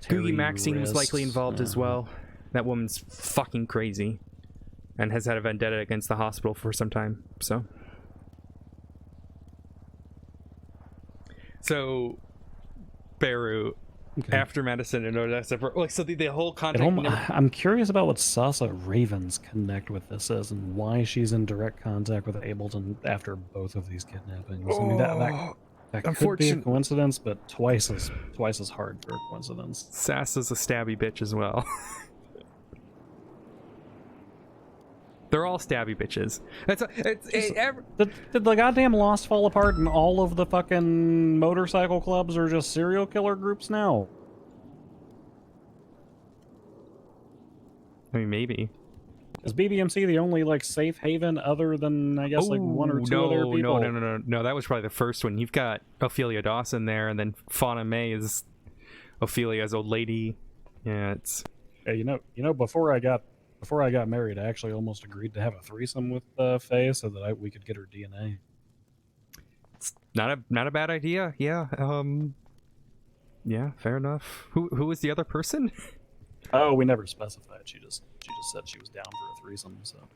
Googie Maxine was likely Wrist, involved as well. That woman's fucking crazy. And has had a vendetta against the hospital for some time, so. So, Beirut, Okay. after Madison and Odessa, so the whole contact. I'm curious about what Sasa Raven's connect with this is and why she's in direct contact with Ableton after both of these kidnappings. I mean, that could be a coincidence, but twice as hard for a coincidence. Sasa's a stabby bitch as well. They're all stabby bitches. Did the goddamn Lost fall apart and all of the fucking motorcycle clubs are just serial killer groups now? I mean, maybe. Is BBMC the only, like, safe haven other than, I guess, like, one or two other people? No, that was probably the first one. You've got Ophelia Dawson there, and then Fauna May is Ophelia's old lady. Yeah, it's... Yeah, you know, before I got married, I actually almost agreed to have a threesome with Faye so that we could get her DNA. It's not a bad idea. Yeah. Yeah, fair enough. Who was the other person? Oh, we never specified. She just said she was down for a threesome. So.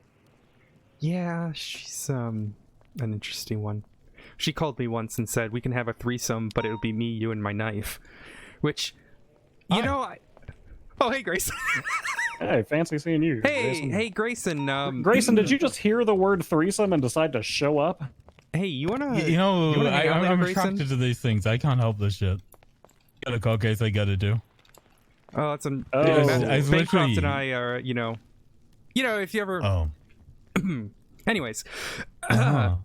Yeah, she's an interesting one. She called me once and said we can have a threesome, but it'll be me, you, and my knife. Which, you know, oh hey, Grayson. Hey, fancy seeing you. Hey, Grayson. Grayson. Grayson, did you just hear the word threesome and decide to show up? Hey, you wanna? I'm attracted to these things. I can't help this shit. Got a cold case I gotta do. Oh, that's an. I Bancroft and I are, you know, if you ever. Oh. Anyways. Yeah,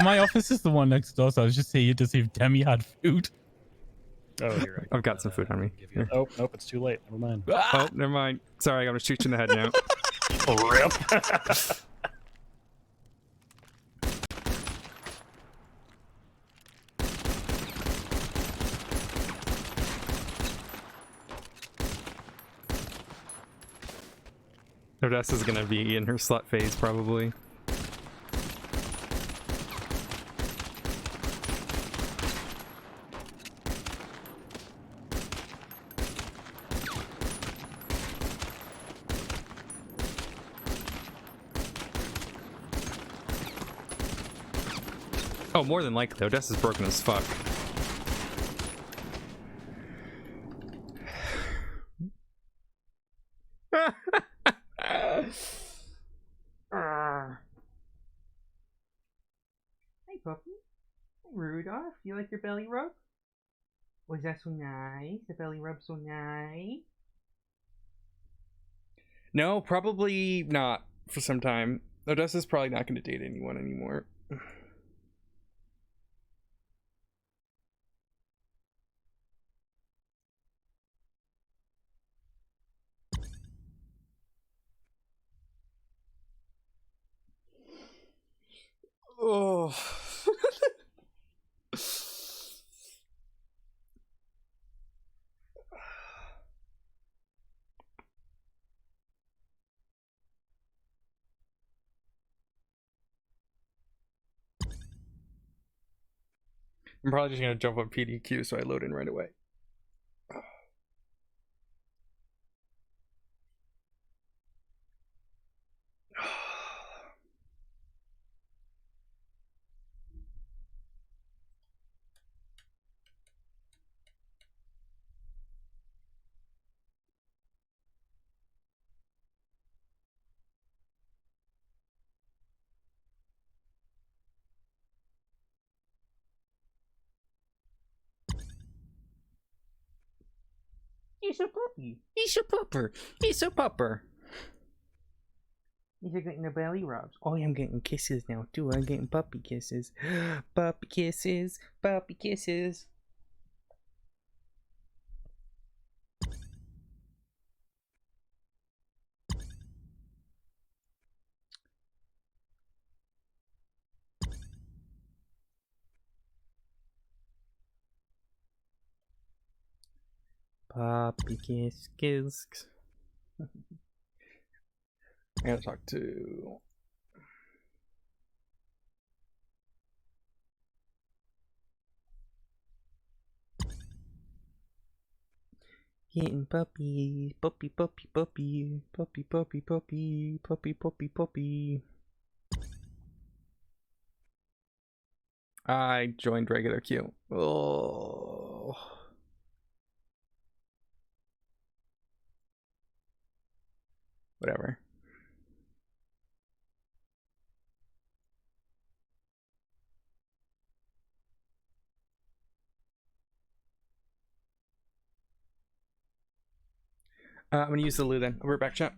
my office is the one next door, so I was just here to see if Demi had food. Oh, you're right. I've got some food on me. Oh, nope, it's too late. Never mind. Oh, never mind. Sorry, I'm gonna shoot you in the head now. Rip. Odessa's gonna be in her slut phase, probably. Oh, more than likely. Odessa's broken as fuck. Hey, puppy. Hey, Rudolph. You like your belly rub? Was that so nice? The belly rub so nice? No, probably not for some time. Odessa's probably not going to date anyone anymore. Oh. I'm probably just gonna jump on PDQ so I load in right away. He's a puppy. He's a pupper. He's a pupper. He's getting the belly rubs. Oh, I'm getting kisses now too. I'm getting puppy kisses. Puppy kisses. Puppy kisses. Puppy kiss. I gotta talk to. Getting puppies, puppy, puppy, puppy, puppy, puppy, puppy, puppy, puppy, puppy. I joined regular queue. Oh. Whatever. I'm gonna use the loo then. I'll be right back, chat.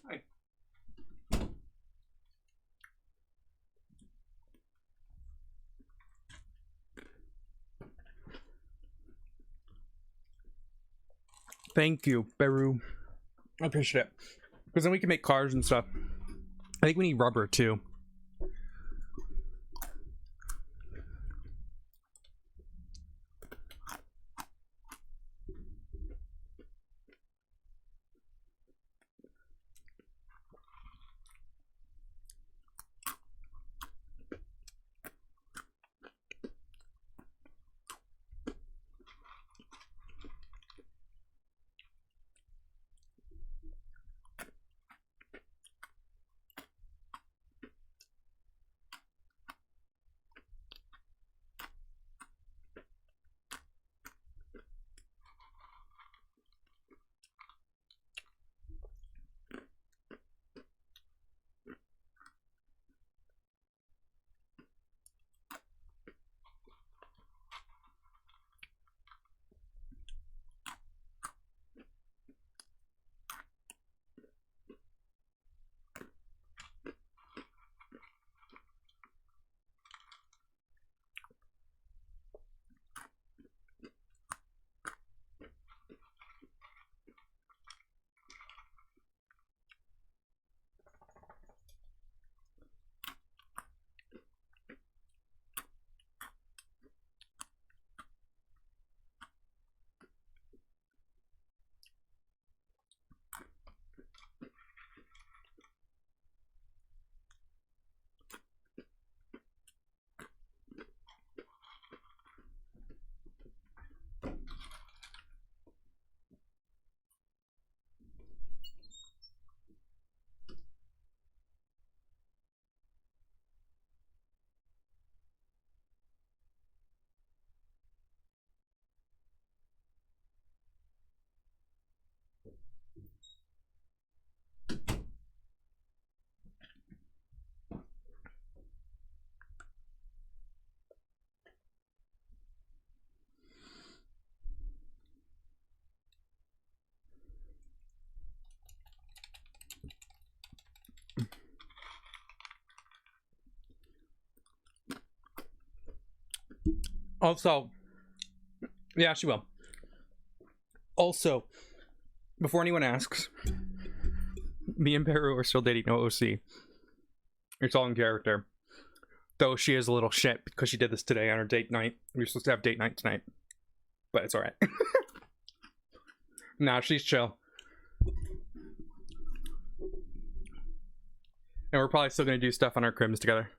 Hi. Thank you, Beru. I appreciate it. Because then we can make cars and stuff. I think we need rubber too. Also, yeah, she will. Also, before anyone asks, me and Peru are still dating, no OC. It's all in character. Though she is a little shit because she did this today on her date night. We were supposed to have date night tonight. But it's alright. Nah, she's chill. And we're probably still gonna do stuff on our crims together.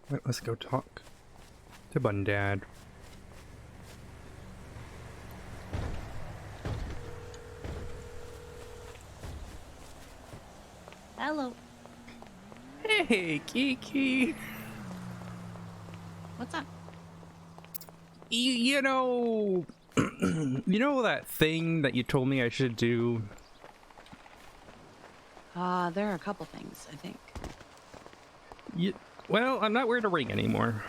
Wait, let's go talk to Bun Dad. Hello. Hey, Kiki. What's up? You know, you know that thing that you told me I should do? There are a couple things, I think. Well, I'm not wearing a ring anymore.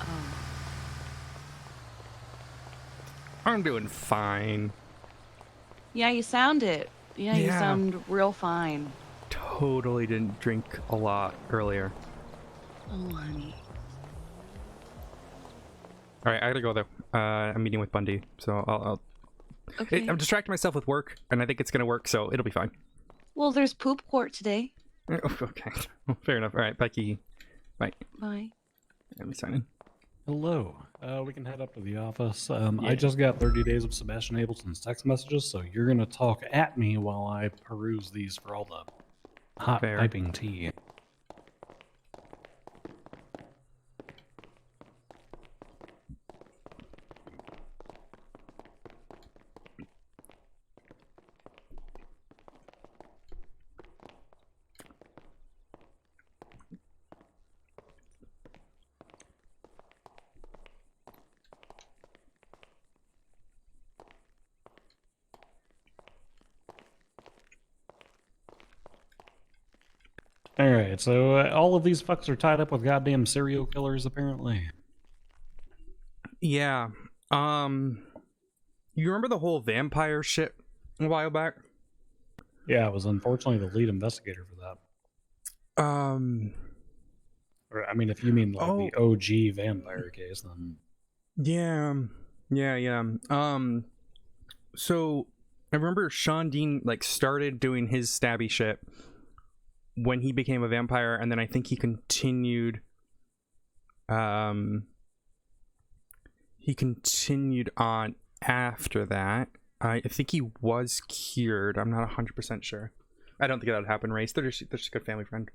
Oh. I'm doing fine. Yeah, you sound it. Yeah, you Yeah. sound real fine. Totally didn't drink a lot earlier. Oh, honey. All right, I gotta go though. I'm meeting with Bundy, so I'll Okay. I'm distracting myself with work, and I think it's gonna work, so it'll be fine. Well, there's poop court today. Okay, fair enough. All right, Becky. Bye. Bye. Let me sign in. Hello. We can head up to the office. Yeah. I just got 30 days of Sebastian Ableton's text messages, so you're going to talk at me while I peruse these for all the hot Fair. piping tea. All right, so all of these fucks are tied up with goddamn serial killers, apparently. Yeah. You remember the whole vampire shit a while back? Yeah, I was unfortunately the lead investigator for that. Or, I mean, if you mean like the OG vampire case, then yeah. So I remember Sean Dean like started doing his stabby shit when he became a vampire, and then I think he continued. He continued on after that. I think he was cured. I'm not 100% sure. I don't think that would happen, Race. They're just a good family friend.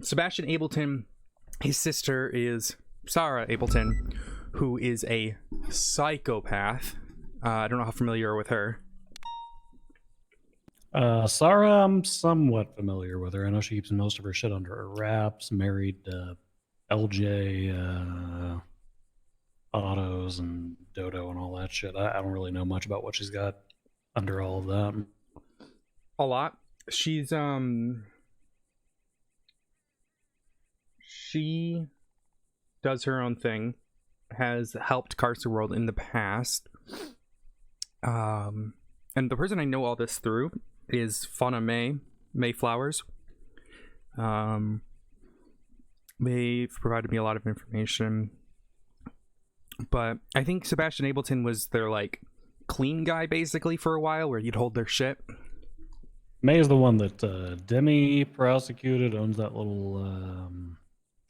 Sebastian Ableton, his sister is Sarah Ableton, who is a psychopath. I don't know how familiar you are with her. Sarah, I'm somewhat familiar with her. I know she keeps most of her shit under her wraps. Married LJ Autos and Dodo and all that shit. I don't really know much about what she's got under all of that. A lot. She's she does her own thing, has helped Carcer World in the past. And the person I know all this through is Fauna Mayflowers. They've provided me a lot of information. But I think Sebastian Ableton was their like clean guy basically for a while, where you'd hold their shit. May is the one that Demi prosecuted, owns that little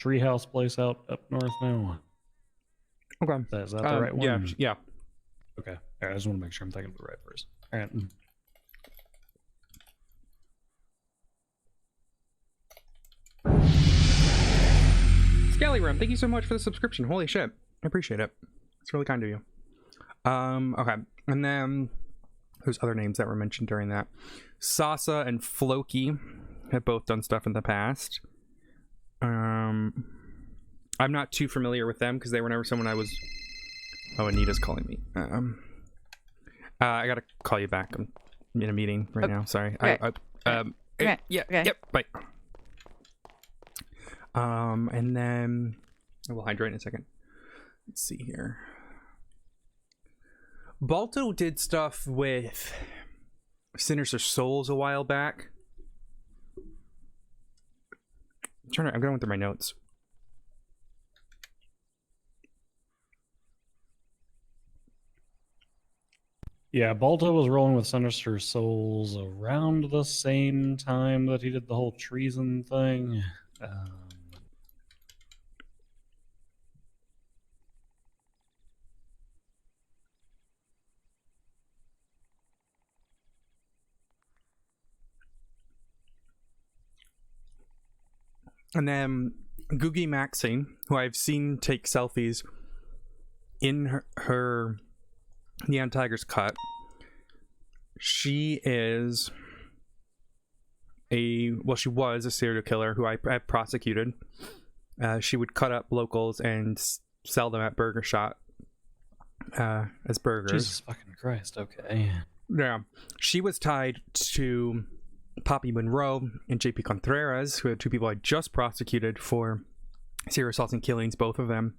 treehouse place out up north now. Okay. Is that the right one? Yeah. Okay. All right, I just want to make sure I'm thinking of the right person. All right. Scallyworm, thank you so much for the subscription. Holy shit. I appreciate it. It's really kind of you. Okay. And then there's other names that were mentioned during that. Sasa and Floki have both done stuff in the past. I'm not too familiar with them because they were never someone I was... Oh, Anita's calling me. I gotta call you back. I'm in a meeting right now. Sorry. Okay. Yeah. Okay. Yep. Bye. And then I will hydrate in a second. Let's see here. Balto did stuff with Sinister Souls a while back. I'm going through my notes. Yeah, Balto was rolling with Sinister Souls around the same time that he did the whole treason thing. And then Googie Maxine, who I've seen take selfies in her Neon Tiger's cut. She is she was a serial killer who I prosecuted. She would cut up locals and sell them at Burger Shot as burgers. Jesus fucking Christ, okay. Yeah. She was tied to Poppy Monroe and JP Contreras, who are two people I just prosecuted for serial assaults and killings, both of them.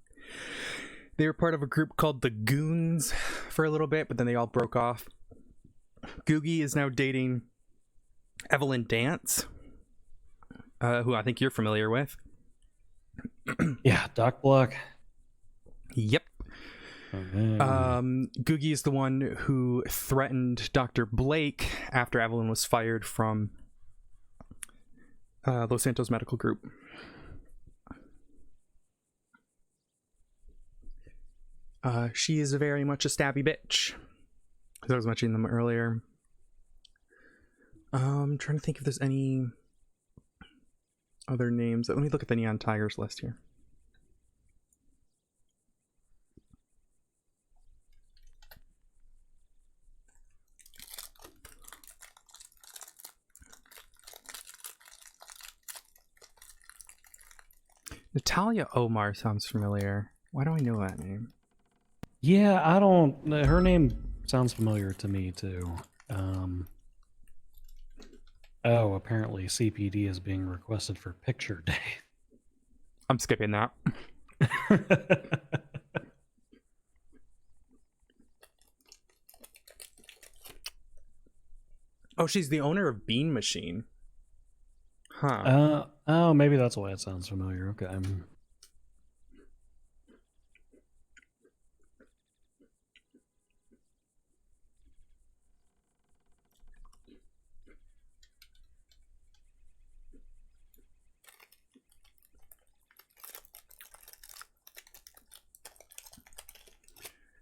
They were part of a group called the Goons for a little bit, but then they all broke off. Googie is now dating Evelyn Dance, who I think you're familiar with. Yeah, Doc Block. Yep. Okay. Googie is the one who threatened Dr. Blake after Evelyn was fired from Los Santos Medical Group. She is very much a stabby bitch. As I was mentioning them earlier. I'm trying to think if there's any other names. Let me look at the Neon Tigers list here. Natalia Omar sounds familiar. Why do I know that name? Yeah, I don't... Her name sounds familiar to me, too. Oh, apparently CPD is being requested for picture day. I'm skipping that. Oh, she's the owner of Bean Machine. Huh. Oh, maybe that's why it sounds familiar. Okay.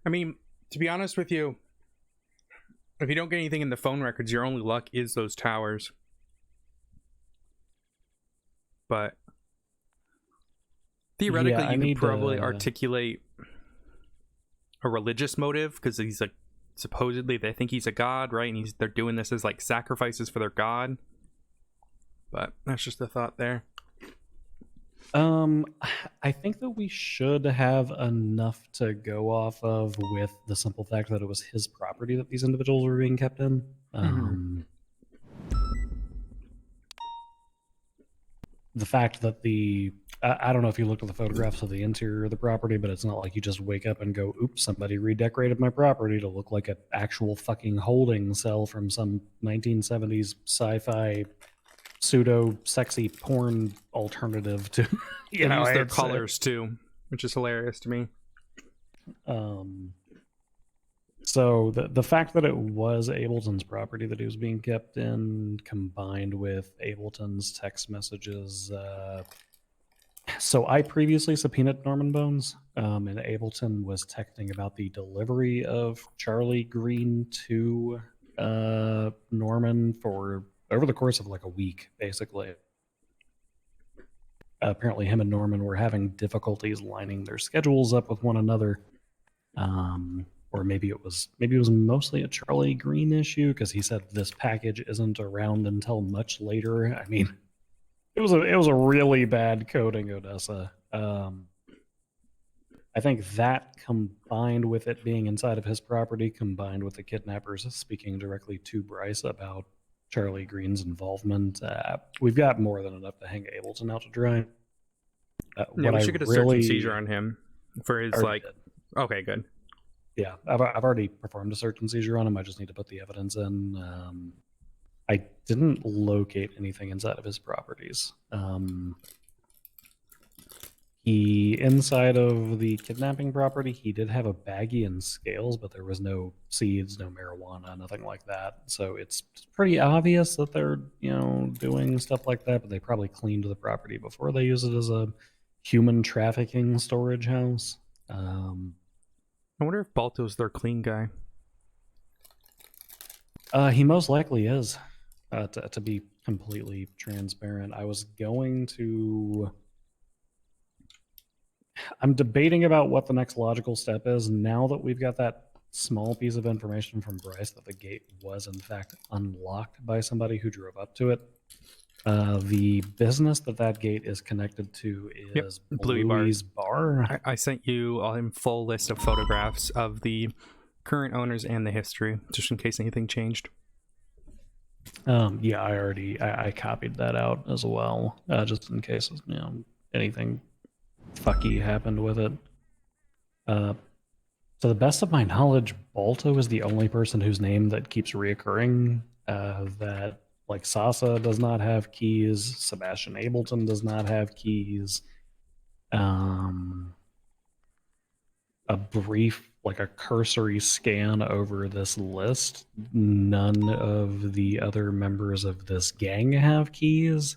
I mean, to be honest with you, if you don't get anything in the phone records, your only luck is those towers. But theoretically, Yeah, I you could need probably to articulate a religious motive because he's like supposedly they think he's a god, right? And they're doing this as like sacrifices for their god. But that's just a thought there. I think that we should have enough to go off of with the simple fact that it was his property that these individuals were being kept in. The fact that I don't know if you looked at the photographs of the interior of the property, but it's not like you just wake up and go, oops, somebody redecorated my property to look like an actual fucking holding cell from some 1970s sci-fi pseudo sexy porn alternative to They use their colors too, which is hilarious to me. So the fact that it was Ableton's property that he was being kept in, combined with Ableton's text messages. So I previously subpoenaed Norman Bones, and Ableton was texting about the delivery of Charlie Green to Norman for over the course of like a week, basically. Apparently, him and Norman were having difficulties lining their schedules up with one another. Or maybe it was mostly a Charlie Green issue because he said this package isn't around until much later. I mean, it was a really bad coding, Odessa. I think that combined with it being inside of his property, combined with the kidnappers speaking directly to Bryce about Charlie Green's involvement, we've got more than enough to hang Ableton out to dry. Yeah, we should get a search and seizure on him for his like. Did. Okay, good. Yeah, I've already performed a search and seizure on him. I just need to put the evidence in. I didn't locate anything inside of his properties. He inside of the kidnapping property, he did have a baggie and scales, but there was no seeds, no marijuana, nothing like that. So it's pretty obvious that they're doing stuff like that. But they probably cleaned the property before they use it as a human trafficking storage house. I wonder if Balto's their clean guy. He most likely is. To be completely transparent, I was going to. I'm debating about what the next logical step is now that we've got that small piece of information from Bryce that the gate was in fact unlocked by somebody who drove up to it. The business that gate is connected to is Bluey's Bar. I sent you a full list of photographs of the current owners and the history, just in case anything changed. Yeah, I copied that out as well, just in case anything fucky happened with it. To the best of my knowledge, Balto is the only person whose name that keeps reoccurring. That like Sasa does not have keys. Sebastian Ableton does not have keys. A brief, like a cursory scan over this list, none of the other members of this gang have keys.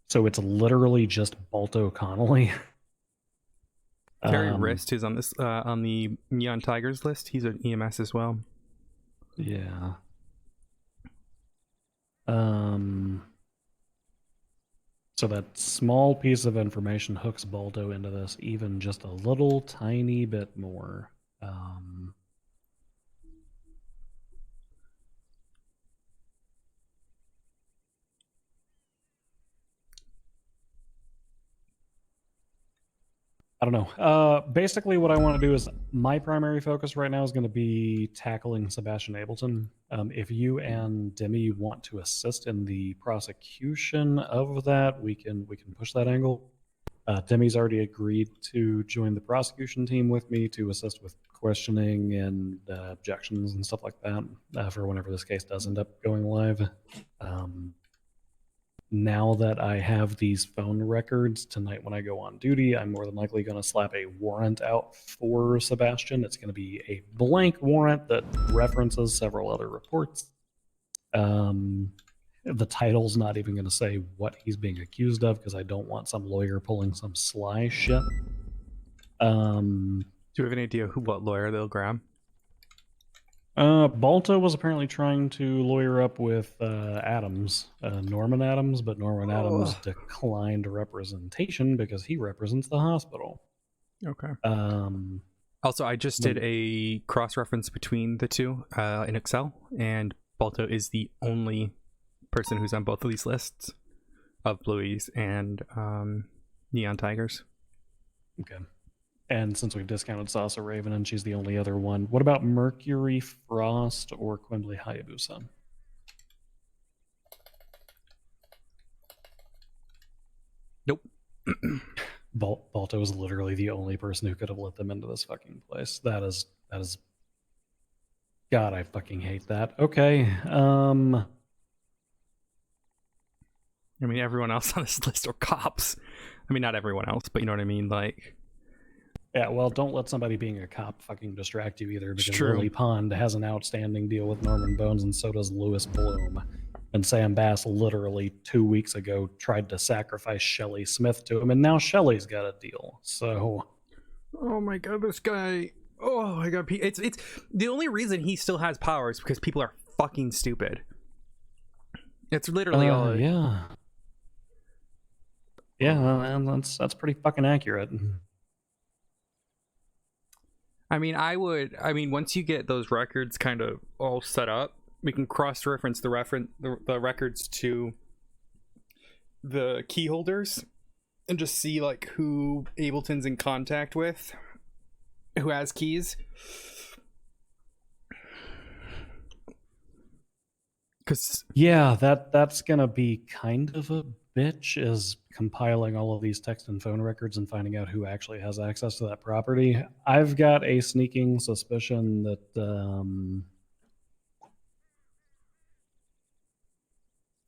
So it's literally just Balto Connolly. Terry Rist, who's on this on the Neon Tigers list, he's an EMS as well. Yeah. So that small piece of information hooks Balto into this even just a little tiny bit more. I don't know. Basically, what I want to do is my primary focus right now is going to be tackling Sebastian Ableton. If you and Demi want to assist in the prosecution of that, we can push that angle. Demi's already agreed to join the prosecution team with me to assist with questioning and objections and stuff like that for whenever this case does end up going live. Now that I have these phone records, tonight when I go on duty, I'm more than likely going to slap a warrant out for Sebastian. It's going to be a blank warrant that references several other reports. The title's not even going to say what he's being accused of because I don't want some lawyer pulling some sly shit. Do you have any idea what lawyer they'll grab? Balta was apparently trying to lawyer up with Adams, Norman Adams, but Norman Adams declined representation because he represents the hospital. Okay. Also, I just did a cross-reference between the two in Excel, and Balto is the only person who's on both of these lists of Blueies and Neon Tigers. Okay. And since we've discounted Sasa Raven and she's the only other one, what about Mercury, Frost, or Quimbley Hayabusa? Nope. Balto is literally the only person who could have let them into this fucking place. That is God, I fucking hate that. Okay. I mean, everyone else on this list are cops. I mean, not everyone else, but you know what I mean? Like, yeah, well, don't let somebody being a cop fucking distract you either, because true. Lily Pond has an outstanding deal with Norman Bones, and so does Lewis Bloom. And Sam Bass literally 2 weeks ago tried to sacrifice Shelley Smith to him, and now Shelley's got a deal. So, oh my god, this guy! Oh my god, it's the only reason he still has power is because people are fucking stupid. It's literally all. Yeah. Yeah, and that's pretty fucking accurate. I mean, once you get those records kind of all set up, we can cross-reference the records to the key holders and just see like who Ableton's in contact with, who has keys. Cause yeah, that's gonna be kind of a bitch, is compiling all of these text and phone records and finding out who actually has access to that property. I've got a sneaking suspicion that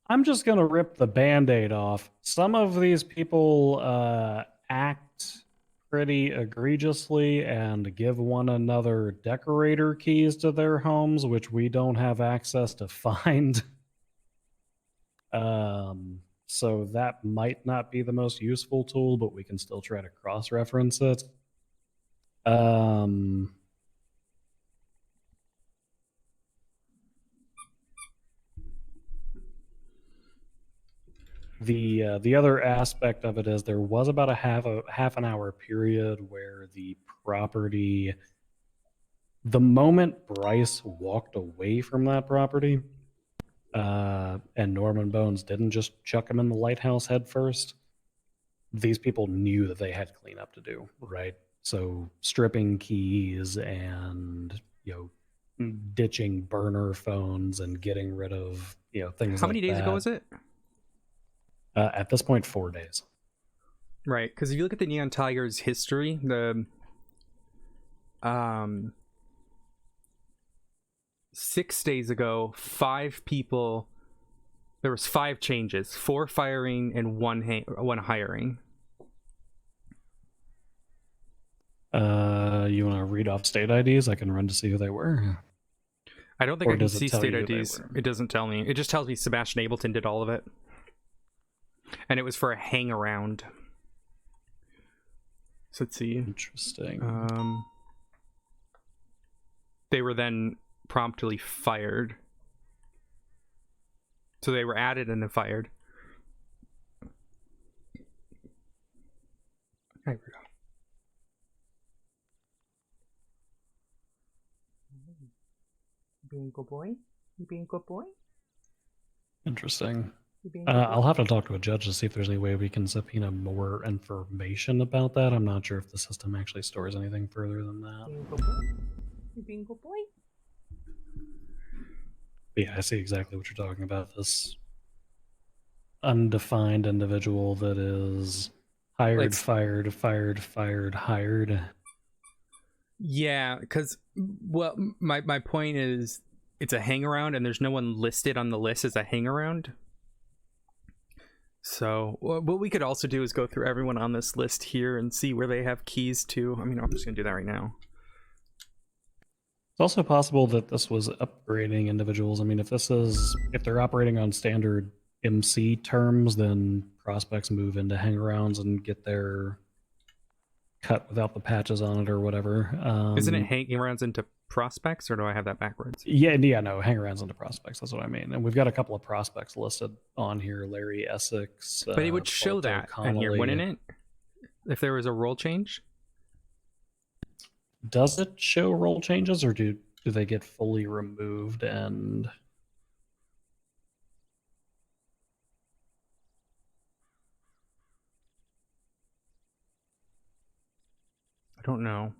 I'm just gonna rip the Band-Aid off. Some of these people act pretty egregiously and give one another decorator keys to their homes, which we don't have access to find. So that might not be the most useful tool, but we can still try to cross-reference it. The other aspect of it is there was about a half an hour period where the property, the moment Bryce walked away from that property, and Norman Bones didn't just chuck him in the lighthouse head first, these people knew that they had cleanup to do, right? So stripping keys and, ditching burner phones and getting rid of, things like that. How many days ago was it? At this point, 4 days. Right, because if you look at the Neon Tigers history, the 6 days ago, 5 people. There was 5 changes, 4 firing and 1 hiring. You want to read off state IDs? I can run to see who they were. I don't think Or I can does it see tell state you who they IDs. were? It doesn't tell me. It just tells me Sebastian Ableton did all of it. And it was for a hang around. So let's see. Interesting. They were then promptly fired. So they were added and then fired. There we go. You being good boy? You being good boy? Interesting. You being I'll have to talk to a judge to see if there's any way we can subpoena more information about that. I'm not sure if the system actually stores anything further than that. being good boy? You being good boy? But yeah, I see exactly what you're talking about. This undefined individual that is hired, fired, hired. Yeah, because well, my point is, it's a hang around, and there's no one listed on the list as a hang around. So what we could also do is go through everyone on this list here and see where they have keys to. I mean, I'm just gonna do that right now. It's also possible that this was upgrading individuals. I mean, if they're operating on standard MC terms, then prospects move into hangarounds and get their cut without the patches on it or whatever. Isn't it hanging arounds into prospects, or do I have that backwards? Yeah, no, hangarounds into prospects. That's what I mean. And we've got a couple of prospects listed on here: Larry Essex. But it would show Balto that in here, Connolly. wouldn't it? If there was a role change. Does it show role changes, or do they get fully removed? And I don't know.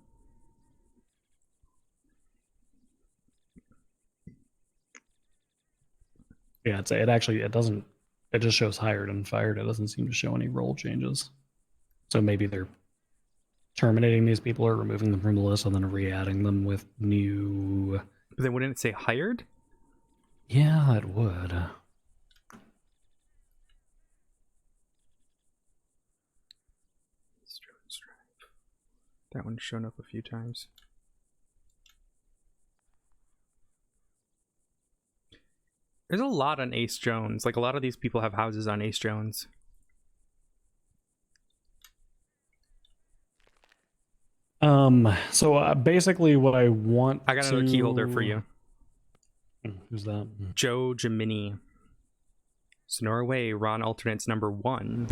yeah, it doesn't. It just shows hired and fired. It doesn't seem to show any role changes. So maybe they're terminating these people or removing them from the list and then re-adding them with new. But then wouldn't it say hired? Yeah, it would. That one's shown up a few times. There's a lot on Ace Jones. Like, a lot of these people have houses on Ace Jones. So basically what I want I got another key holder for you. Who's that? Joe Gemini. Sonora Way, Ron Alternates number 1.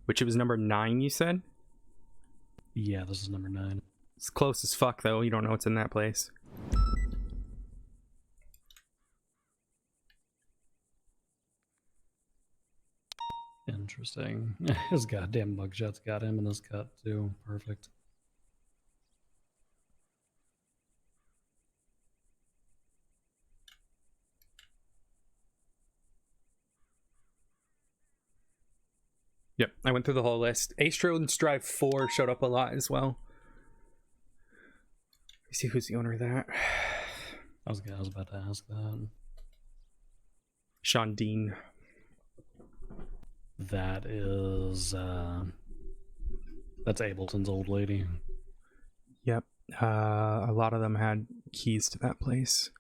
Which it was number 9, you said? Yeah, this is number 9. It's close as fuck, though. You don't know what's in that place. Interesting. His goddamn mugshot's got him in this cut, too. Perfect. Yep, I went through the whole list. Ace Jones Drive 4 showed up a lot as well. Let me see who's the owner of that. I was about to ask that. Sean Dean. That is that's Ableton's old lady. Yep. A lot of them had keys to that place.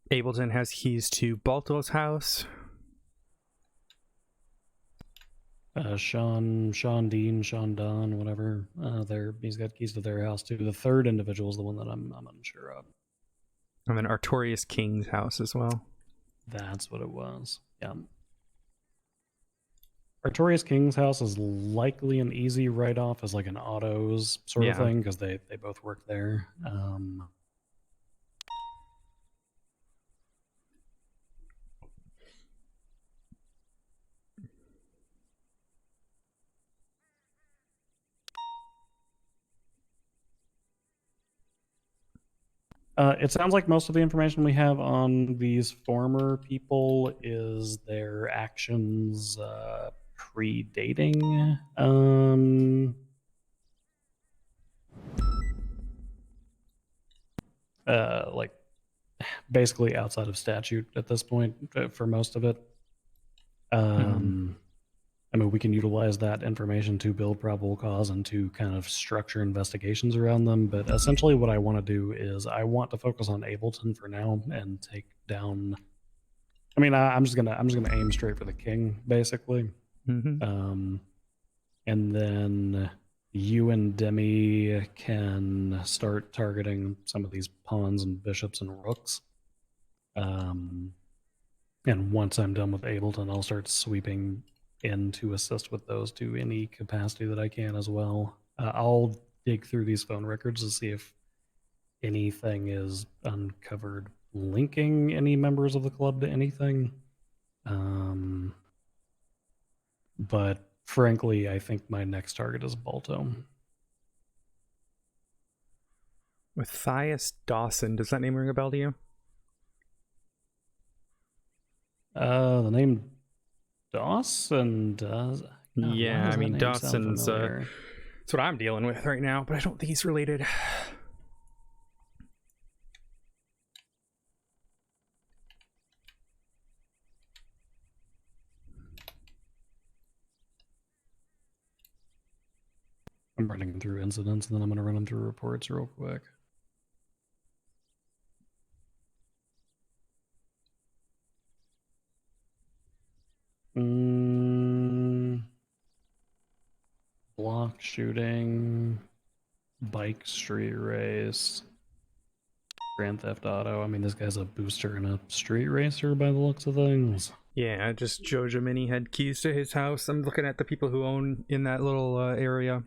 Ableton has keys to Balto's house. Sean Dean, Sean Don, whatever. He's got keys to their house too. The third individual is the one that I'm unsure of. And then Artorias King's house as well. That's what it was. Yeah. Artorias King's house is likely an easy write-off as like an autos sort of thing because they both work there. It sounds like most of the information we have on these former people is their actions predating. Like basically outside of statute at this point for most of it. I mean, we can utilize that information to build probable cause and to kind of structure investigations around them. But essentially what I want to do is I want to focus on Ableton for now and take down. I mean, I'm just gonna aim straight for the king, basically. And then you and Demi can start targeting some of these pawns and bishops and rooks. And once I'm done with Ableton, I'll start sweeping in to assist with those to any capacity that I can as well. I'll dig through these phone records to see if anything is uncovered linking any members of the club to anything. But frankly, I think my next target is Balto. Matthias Dawson, does that name ring a bell to you? The name Dawson does. God, Yeah, why does I that mean, name sound Dawson's familiar? that's what I'm dealing with right now, but I don't think he's related. I'm running through incidents, and then I'm going to run them through reports real quick. Block shooting, bike street race, Grand Theft Auto. I mean, this guy's a booster and a street racer by the looks of things. Yeah, just Jojo Mini had keys to his house. I'm looking at the people who own in that little area.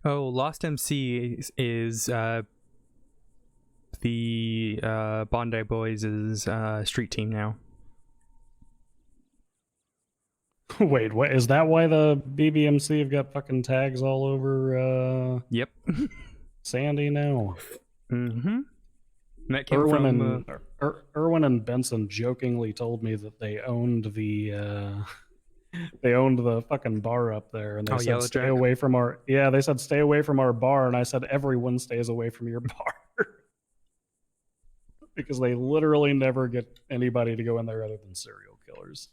Oh, Lost MC is the Bondi Boys' street team now. Wait, what is that? Why the BBMC have got fucking tags all over Yep. Sandy now? Mm-hmm. That came from Irwin and Benson jokingly told me that they owned the fucking bar up there, and they said stay Yellowjack? away from our they said stay away from our bar, and I said everyone stays away from your bar. Because they literally never get anybody to go in there other than serial killers.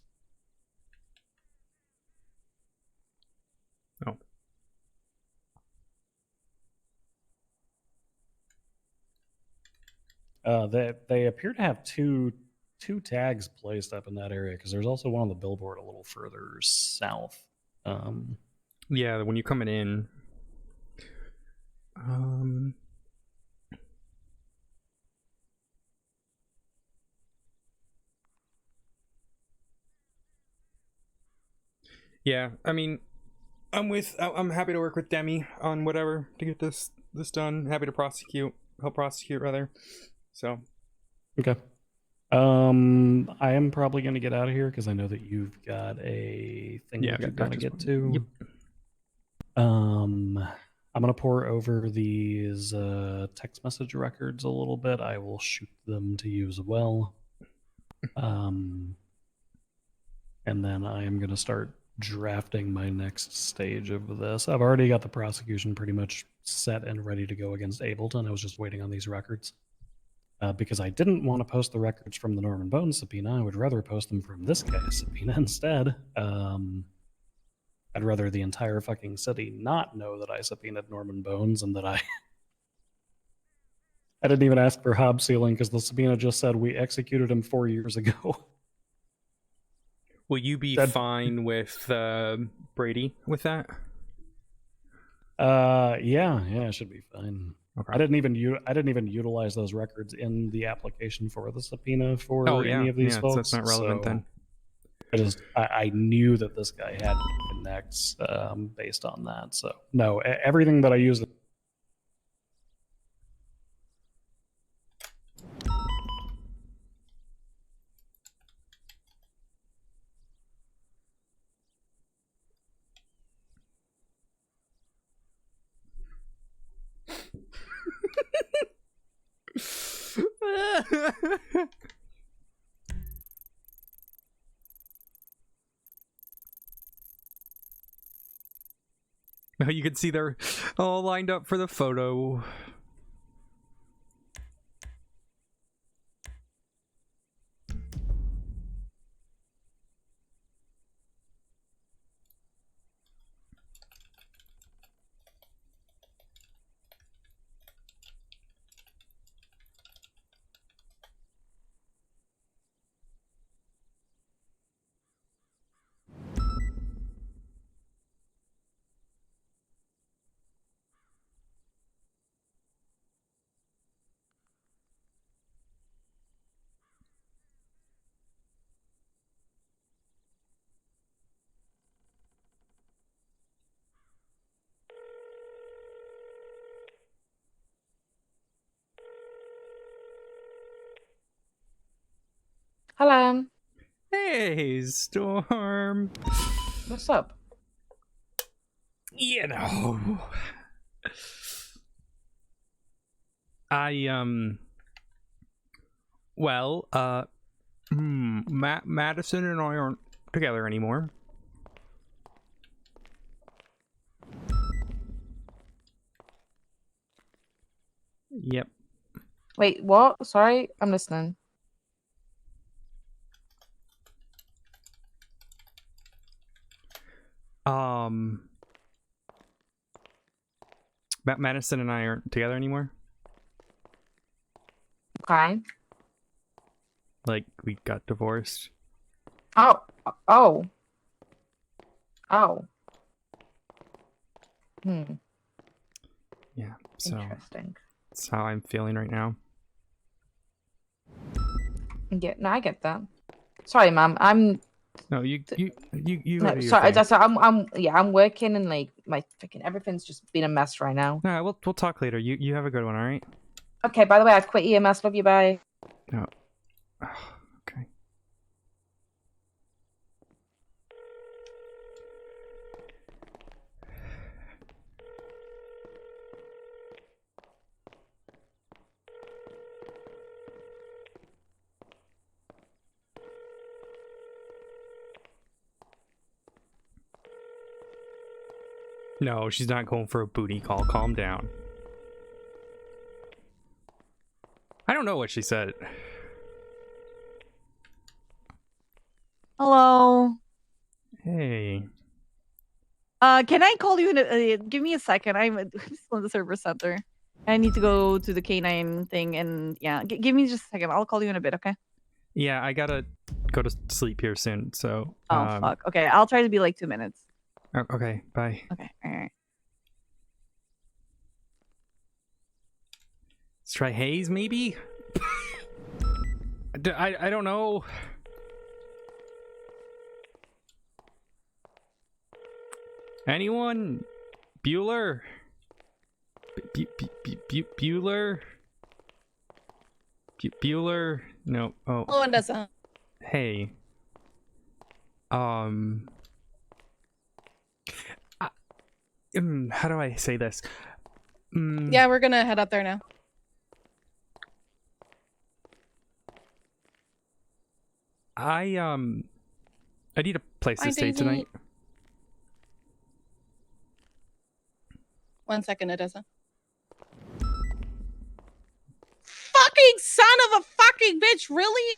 They appear to have two tags placed up in that area, because there's also one on the billboard a little further south. Yeah, when you're coming in. Yeah, I mean, I'm happy to work with Demi on whatever to get this done. Happy to help prosecute rather. So. Okay. I am probably going to get out of here because I know that you've got a thing that you've got to get to. Yep. I'm going to pour over these text message records a little bit. I will shoot them to you as well. And then I am going to start drafting my next stage of this. I've already got the prosecution pretty much set and ready to go against Ableton. I was just waiting on these records. Because I didn't want to post the records from the Norman Bones subpoena. I would rather post them from this guy's subpoena instead. I'd rather the entire fucking city not know that I subpoenaed Norman Bones and that I didn't even ask for hob sealing because the subpoena just said we executed him 4 years ago. Will you be fine with Brady with that? Yeah, it should be fine. Okay. I didn't even utilize those records in the application for the subpoena for any of these folks. So that's not relevant then. I knew that this guy had connects based on that. So no, everything that I used. Now you can see they're all lined up for the photo. Hey, Storm. What's up? You know, Madison and I aren't together anymore. Yep. Wait, what? Sorry, I'm listening. Madison and I aren't together anymore. Okay. Like, we got divorced. Oh. Oh. Oh. Yeah, so Interesting. that's how I'm feeling right now. No, I get that. Sorry, ma'am. No, you go do your sorry. thing. I'm working and like my freaking everything's just been a mess right now. No, we'll talk later. You have a good one, all right? Okay. By the way, I quit EMS. Love you. Bye. No. Okay. No, she's not going for a booty call. Calm down. I don't know what she said. Hello. Hey. Can I call you in give me a second. I'm still in the service center. I need to go to the canine thing and yeah, give me just a second. I'll call you in a bit, okay? Yeah, I gotta go to sleep here soon, so... Oh, fuck. Okay, I'll try to be like 2 minutes. Okay, bye. Okay, alright. Let's try Hayes, maybe? I don't know. Anyone? Bueller? Bueller? Bueller? No. Oh. Oh, Odessa. Hey. How do I say this? Yeah, we're gonna head up there now. I need a place to stay tonight. 1 second, Odessa. Fucking son of a fucking bitch, really?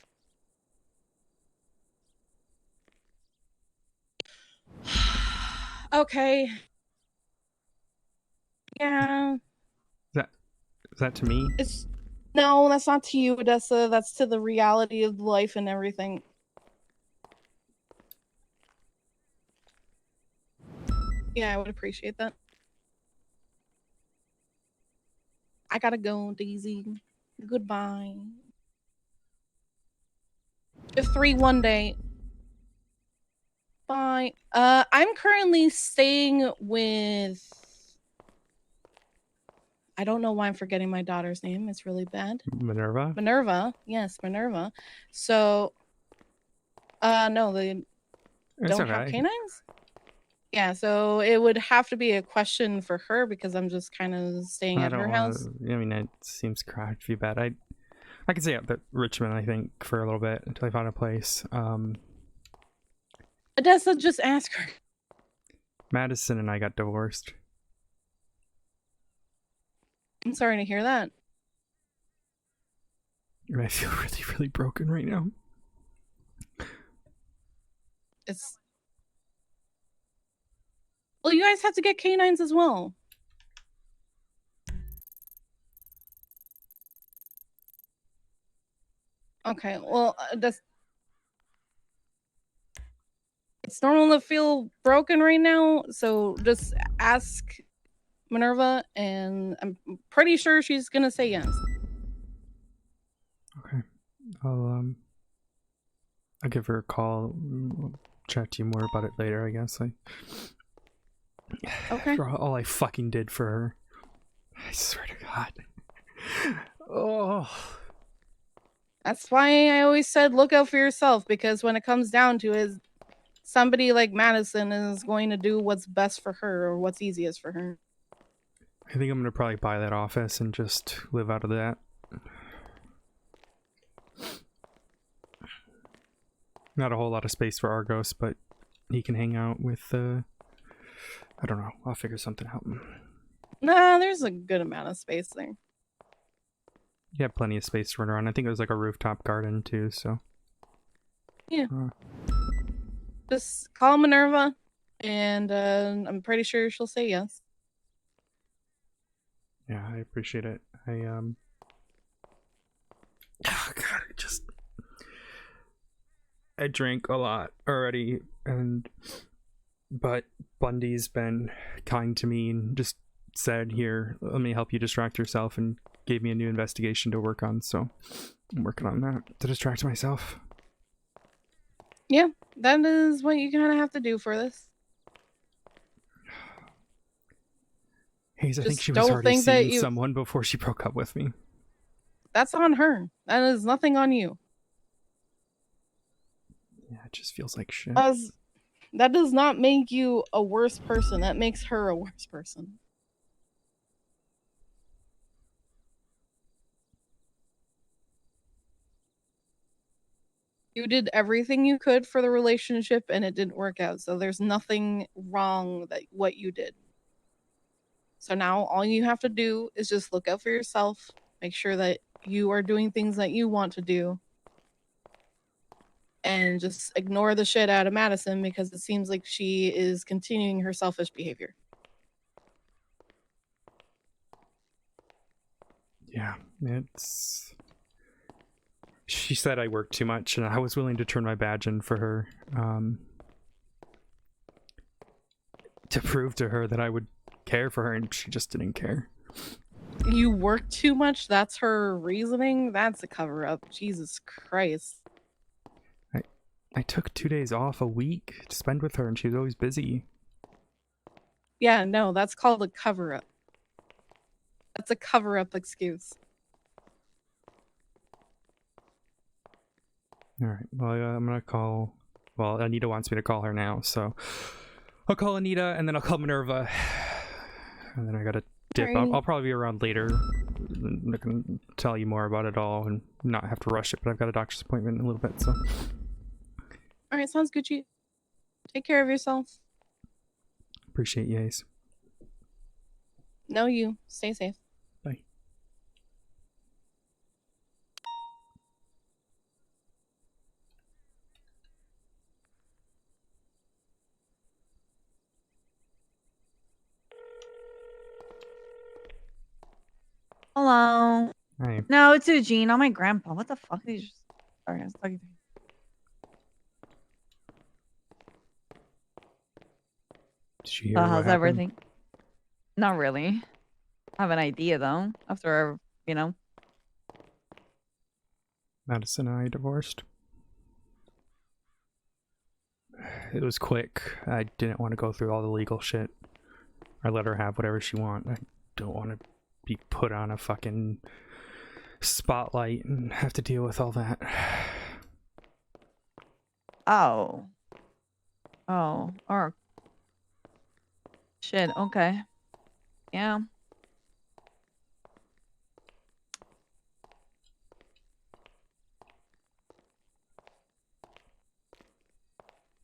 Okay. Yeah. Is that to me? No, that's not to you, Odessa. That's to the reality of life and everything. Yeah, I would appreciate that. I gotta go, Daisy. Goodbye. If 3 one day. Bye. I'm currently staying with... I don't know why I'm forgetting my daughter's name. It's really bad. Minerva? Minerva. Yes, Minerva. So, no, they don't have canines? Yeah, so it would have to be a question for her because I'm just kind of staying at her house. I mean, it seems crowded to be bad. I could stay up at Richmond, I think, for a little bit until I find a place. Odessa, just ask her. Madison and I got divorced. I'm sorry to hear that. And I feel really, really broken right now. Well, you guys have to get canines as well. Okay, well, it's normal to feel broken right now, so just ask Minerva, and I'm pretty sure she's gonna say yes. Okay. I'll give her a call. I'll chat to you more about it later, I guess. Okay. For all I fucking did for her. I swear to God. Oh. That's why I always said look out for yourself, because when it comes down to it, somebody like Madison is going to do what's best for her or what's easiest for her. I think I'm gonna probably buy that office and just live out of that. Not a whole lot of space for Argos, but he can hang out with, I don't know. I'll figure something out. Nah, there's a good amount of space there. You have plenty of space to run around. I think it was like a rooftop garden too, so. Yeah. Just call Minerva, and I'm pretty sure she'll say yes. Yeah, I appreciate it. Oh God, I drank a lot already, but Bundy's been kind to me and just said, here, let me help you distract yourself, and gave me a new investigation to work on, so I'm working on that to distract myself. Yeah, that is what you kind of have to do for this. Hayes, I think Just she was don't already think that seeing you- someone before she broke up with me. That's on her. That is nothing on you. Yeah, it just feels like shit. That does not make you a worse person. That makes her a worse person. You did everything you could for the relationship and it didn't work out. So there's nothing wrong that what you did. So now all you have to do is just look out for yourself, make sure that you are doing things that you want to do, and just ignore the shit out of Madison, because it seems like she is continuing her selfish behavior. Yeah, it's... She said I worked too much, and I was willing to turn my badge in for her, to prove to her that I would care for her, and she just didn't care. You work too much? That's her reasoning? That's a cover-up. Jesus Christ. I took 2 days off a week to spend with her, and she was always busy. Yeah, no, that's called a cover-up. That's a cover-up excuse. Alright, well, I'm gonna call... Well, Anita wants me to call her now, so... I'll call Anita, and then I'll call Minerva. And then I gotta dip. I'll probably be around later. I can tell you more about it all and not have to rush it, but I've got a doctor's appointment in a little bit, so... Alright, sounds good. You take care of yourself. Appreciate you, Ace. No, you. Stay safe. Bye. Hello. Hi. No, it's Eugene. Not my grandpa. What the fuck? Sorry, I was talking to you. Did you hear what How's happened? everything? Not really. I have an idea though. After, you know. Madison and I divorced. It was quick. I didn't want to go through all the legal shit. I let her have whatever she wants. I don't want to be put on a fucking spotlight and have to deal with all that. Oh. Oh. Or. Shit. Okay. Yeah.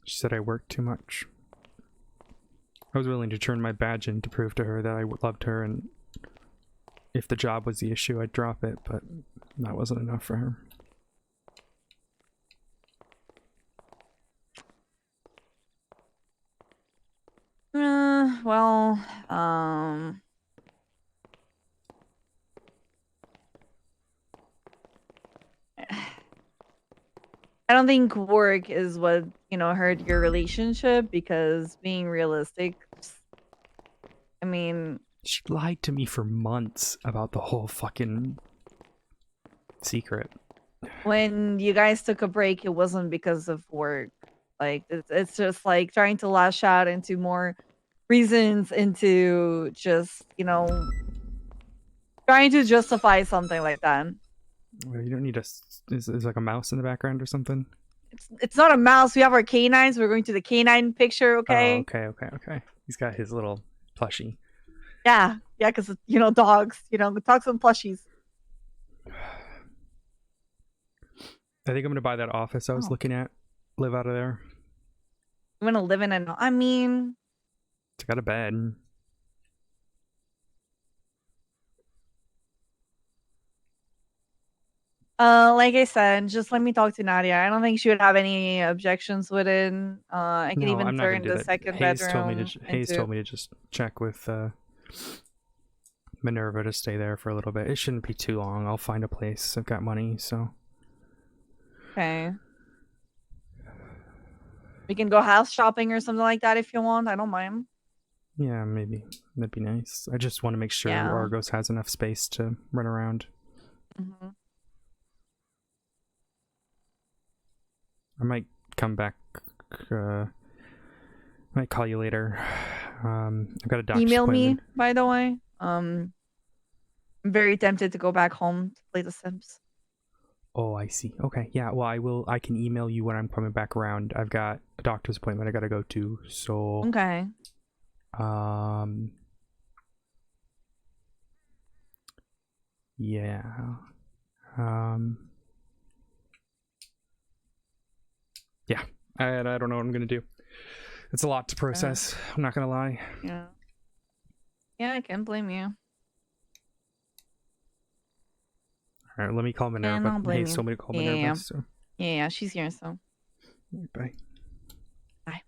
She said I worked too much. I was willing to turn my badge in to prove to her that I loved her, and if the job was the issue, I'd drop it, but that wasn't enough for her. Well, I don't think work is what, hurt your relationship, because being realistic, I mean... She lied to me for months about the whole fucking secret. When you guys took a break, it wasn't because of work. Like, it's just like trying to lash out into more reasons, into just, trying to justify something like that. You don't need is like a mouse in the background or something? It's not a mouse. We have our canines. We're going to the canine picture, okay? Oh, okay. He's got his little plushie. Yeah, because dogs, dogs and plushies. I think I'm gonna buy that office I was looking at. Live out of there. I'm gonna live in a. I mean, it's got a bed. Like I said, just let me talk to Nadia. I don't think she would have any objections with it. I can even I'm not turn gonna do the that. second Hayes bedroom. Hayes told me to just check with Minerva to stay there for a little bit. It shouldn't be too long. I'll find a place. I've got money, so. Okay. We can go house shopping or something like that if you want. I don't mind. Yeah, maybe. That'd be nice. I just want to make sure Argos has enough space to run around. Mm-hmm. I might come back. Might call you later. I've got a doctor's Email appointment. me, by the way. I'm very tempted to go back home to play The Sims. Oh, I see. Okay, yeah. Well, I can email you when I'm coming back around. I've got a doctor's appointment I gotta go to. So. Okay. Yeah. Yeah. I don't know what I'm gonna do. It's a lot to process. I'm not gonna lie. Yeah. Yeah, I can't blame you. All right, let me call Minerva. I don't blame Hayes you. told me to call Minerva. Yeah. So. Yeah, she's here, so. Bye. Bye.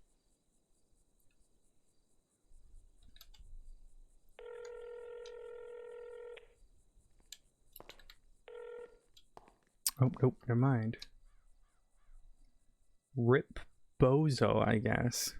Oh, nope, never mind. Rip Bozo, I guess.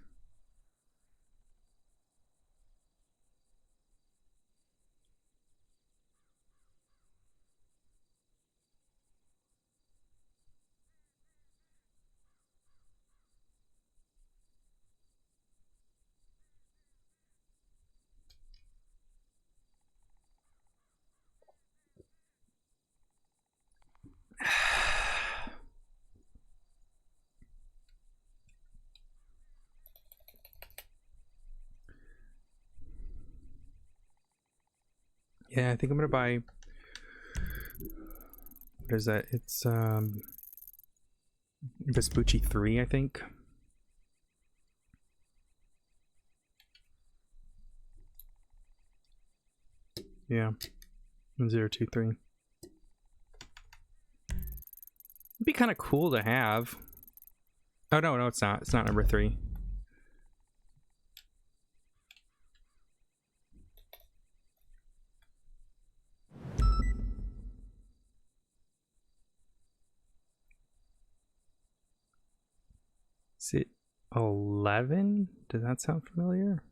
Yeah, I think I'm gonna buy. What is that? It's Vespucci 3, I think. Yeah, 023. It'd be kind of cool to have. Oh no, it's not. It's not number 3. Is it 11? Does that sound familiar?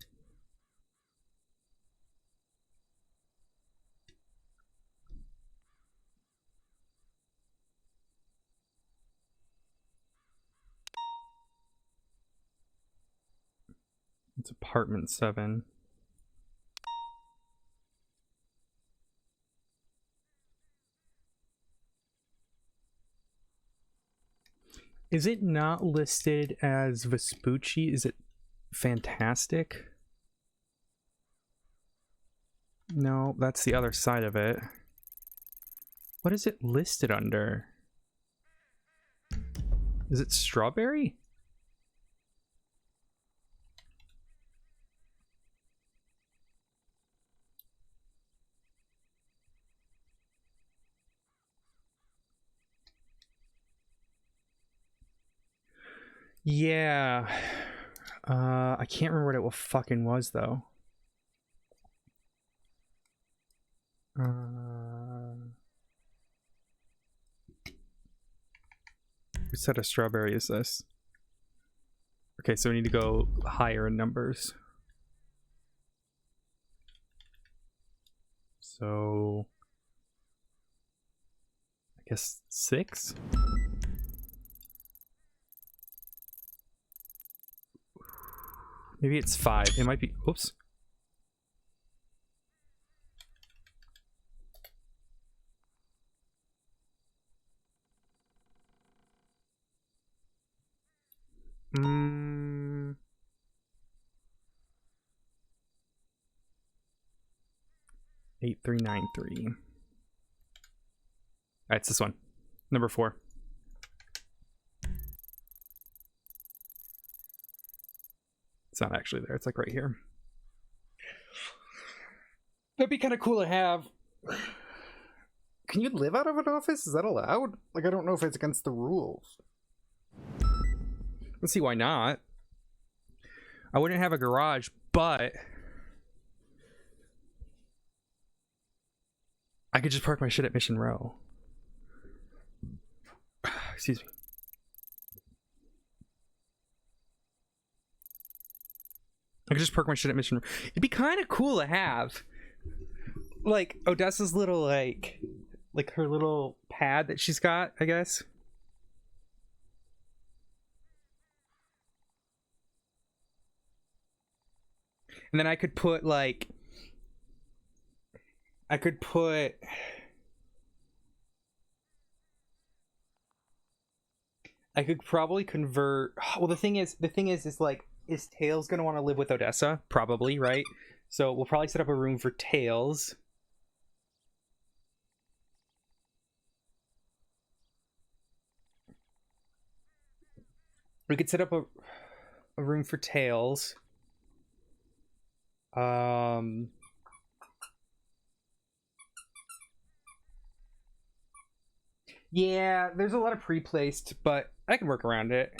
It's apartment 7. Is it not listed as Vespucci? Is it Fantastic? No, that's the other side of it. What is it listed under? Is it Strawberry? Yeah. I can't remember what it fucking was though. What set of strawberry is this? Okay, so we need to go higher in numbers. So I guess 6? Maybe it's 5. It might be. Oops. 8393. Alright, it's this one. Number 4. It's not actually there. It's like right here. That'd be kind of cool to have. Can you live out of an office? Is that allowed? Like, I don't know if it's against the rules. Let's see, why not? I wouldn't have a garage, but I could just park my shit at Mission Row. Excuse me. I could just park my shit at Mission Row. It'd be kind of cool to have, like, Odessa's little, like her little pad that she's got, I guess. And then I could put, like, I could probably convert. Well, the thing is, like, is Tails gonna want to live with Odessa? Probably, right? So we'll probably set up a room for Tails. We could set up a room for Tails. Yeah, there's a lot of pre-placed, but I can work around it.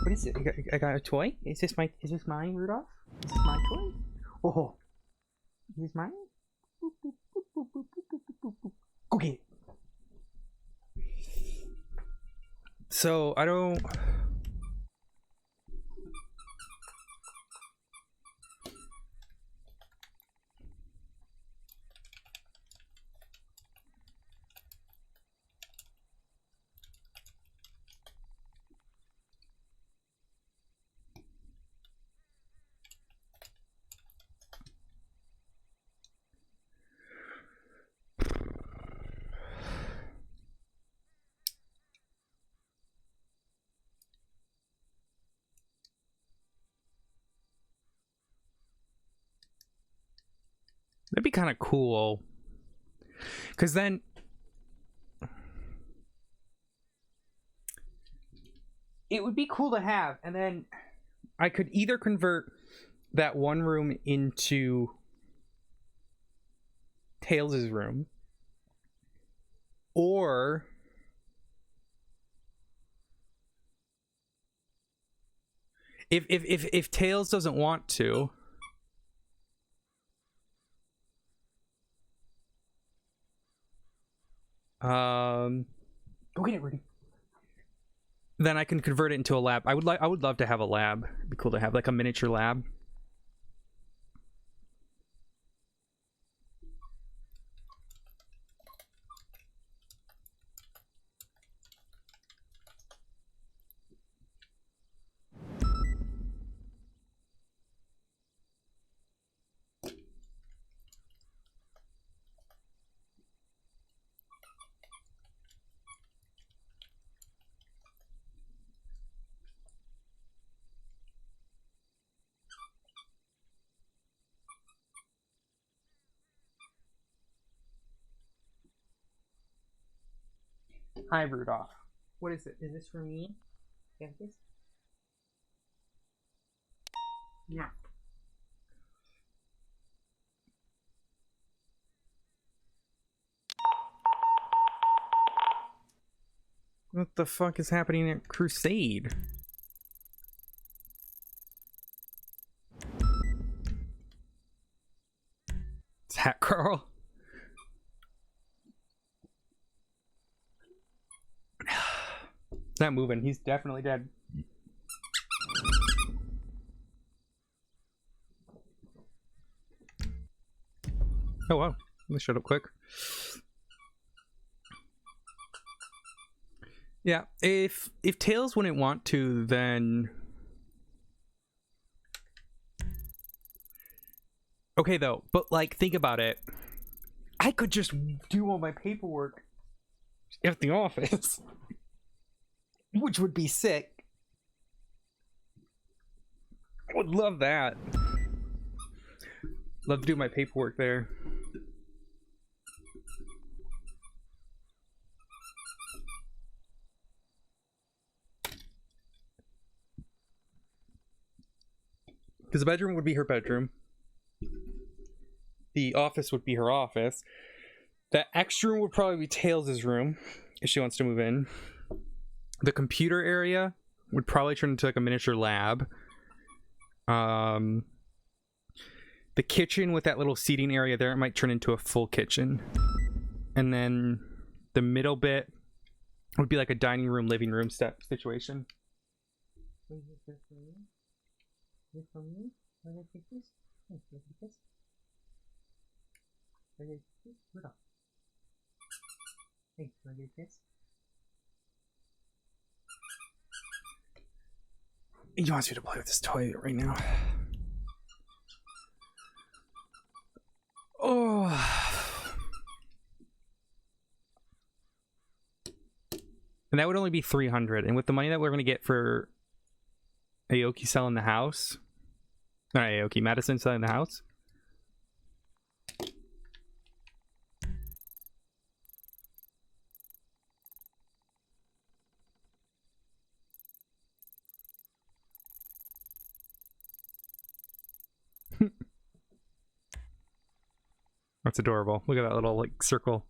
What is it? I got a toy? Is this mine, Rudolph? Is this my toy? Oh, is this mine? Boop, boop, boop, boop, boop, boop, boop, boop. Go get it. So I don't. That'd be kind of cool. Because then it would be cool to have, and then I could either convert that one room into Tails' room, or if Tails doesn't want to, go get it, Rudy. Then I can convert it into a lab. I would love to have a lab. It'd be cool to have like a miniature lab. Hi, Rudolph. What is it? Is this for me? Yeah, this? Yeah. What the fuck is happening at Crusade? It's Hat Carl. Not moving. He's definitely dead. Oh wow, they showed up quick. Yeah, if Tails wouldn't want to, then okay though. But like, think about it. I could just do all my paperwork at the office. Which would be sick. I would love that. Love to do my paperwork there. Because the bedroom would be her bedroom. The office would be her office. The extra room would probably be Tails' room if she wants to move in. The computer area would probably turn into like a miniature lab. The kitchen with that little seating area there, it might turn into a full kitchen. And then the middle bit would be like a dining room, living room step situation. He wants you to play with this toy right now. Oh. And that would only be 300. And with the money that we're going to get for Aoki selling the house, not Aoki, Madison selling the house. That's adorable. Look at that little like circle.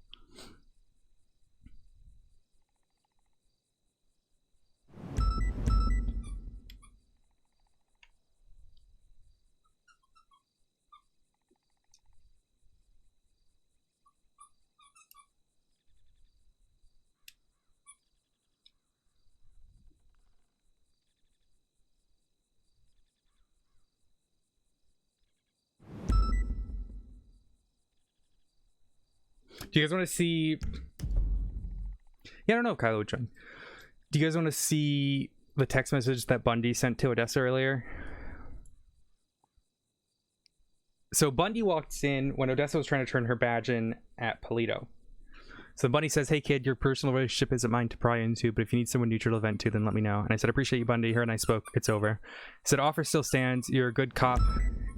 Do you guys want to see... Yeah, I don't know if Kylo would join. Do you guys want to see the text message that Bundy sent to Odessa earlier? So Bundy walked in when Odessa was trying to turn her badge in at Polito. So Bundy says, "Hey kid, your personal relationship isn't mine to pry into, but if you need someone neutral to vent to, then let me know." And I said, "Appreciate you, Bundy. Her and I spoke. It's over." He said, "Offer still stands. You're a good cop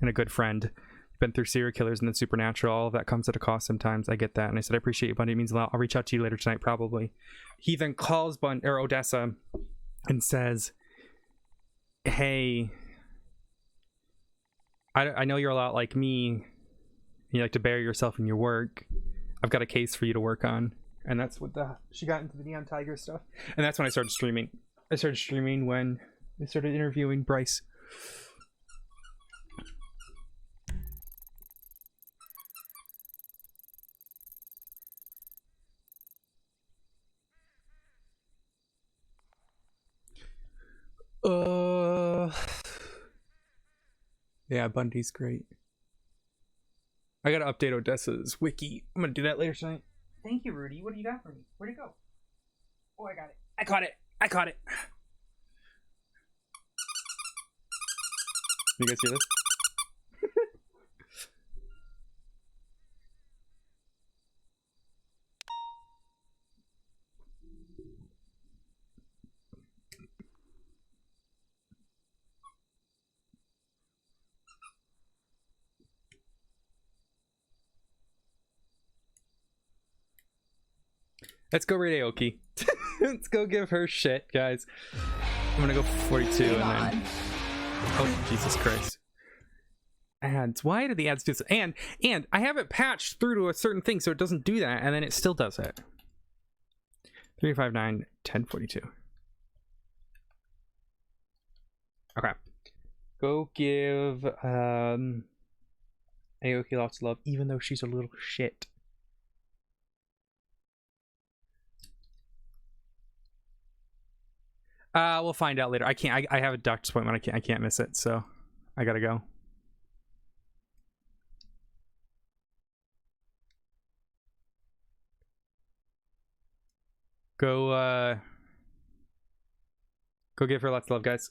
and a good friend. Been through serial killers and the supernatural. All of that comes at a cost sometimes. I get that." And I said, "I appreciate you, Bundy. It means a lot. I'll reach out to you later tonight, probably." He then calls Odessa and says, "Hey, I know you're a lot like me. You like to bury yourself in your work. I've got a case for you to work on." And that's what she got into the Neon Tiger stuff. And that's when I started streaming. I started streaming when I started interviewing Bryce. Yeah, Bundy's great. I gotta update Odessa's wiki. I'm gonna do that later tonight. Thank you, Rudy. What do you got for me? Where'd it go? Oh, I got it. I caught it. I caught it. You guys see this? Let's go raid Aoki. Let's go give her shit, guys. I'm gonna go 42 and then... Oh, Jesus Christ. Ads. Why do the ads do this? And I have it patched through to a certain thing so it doesn't do that, and then it still does it. 359 1042. Okay. Go give Aoki lots of love, even though she's a little shit. We'll find out later. I can't. I have a doctor's appointment. I can't miss it. So I gotta go. Go give her lots of love, guys.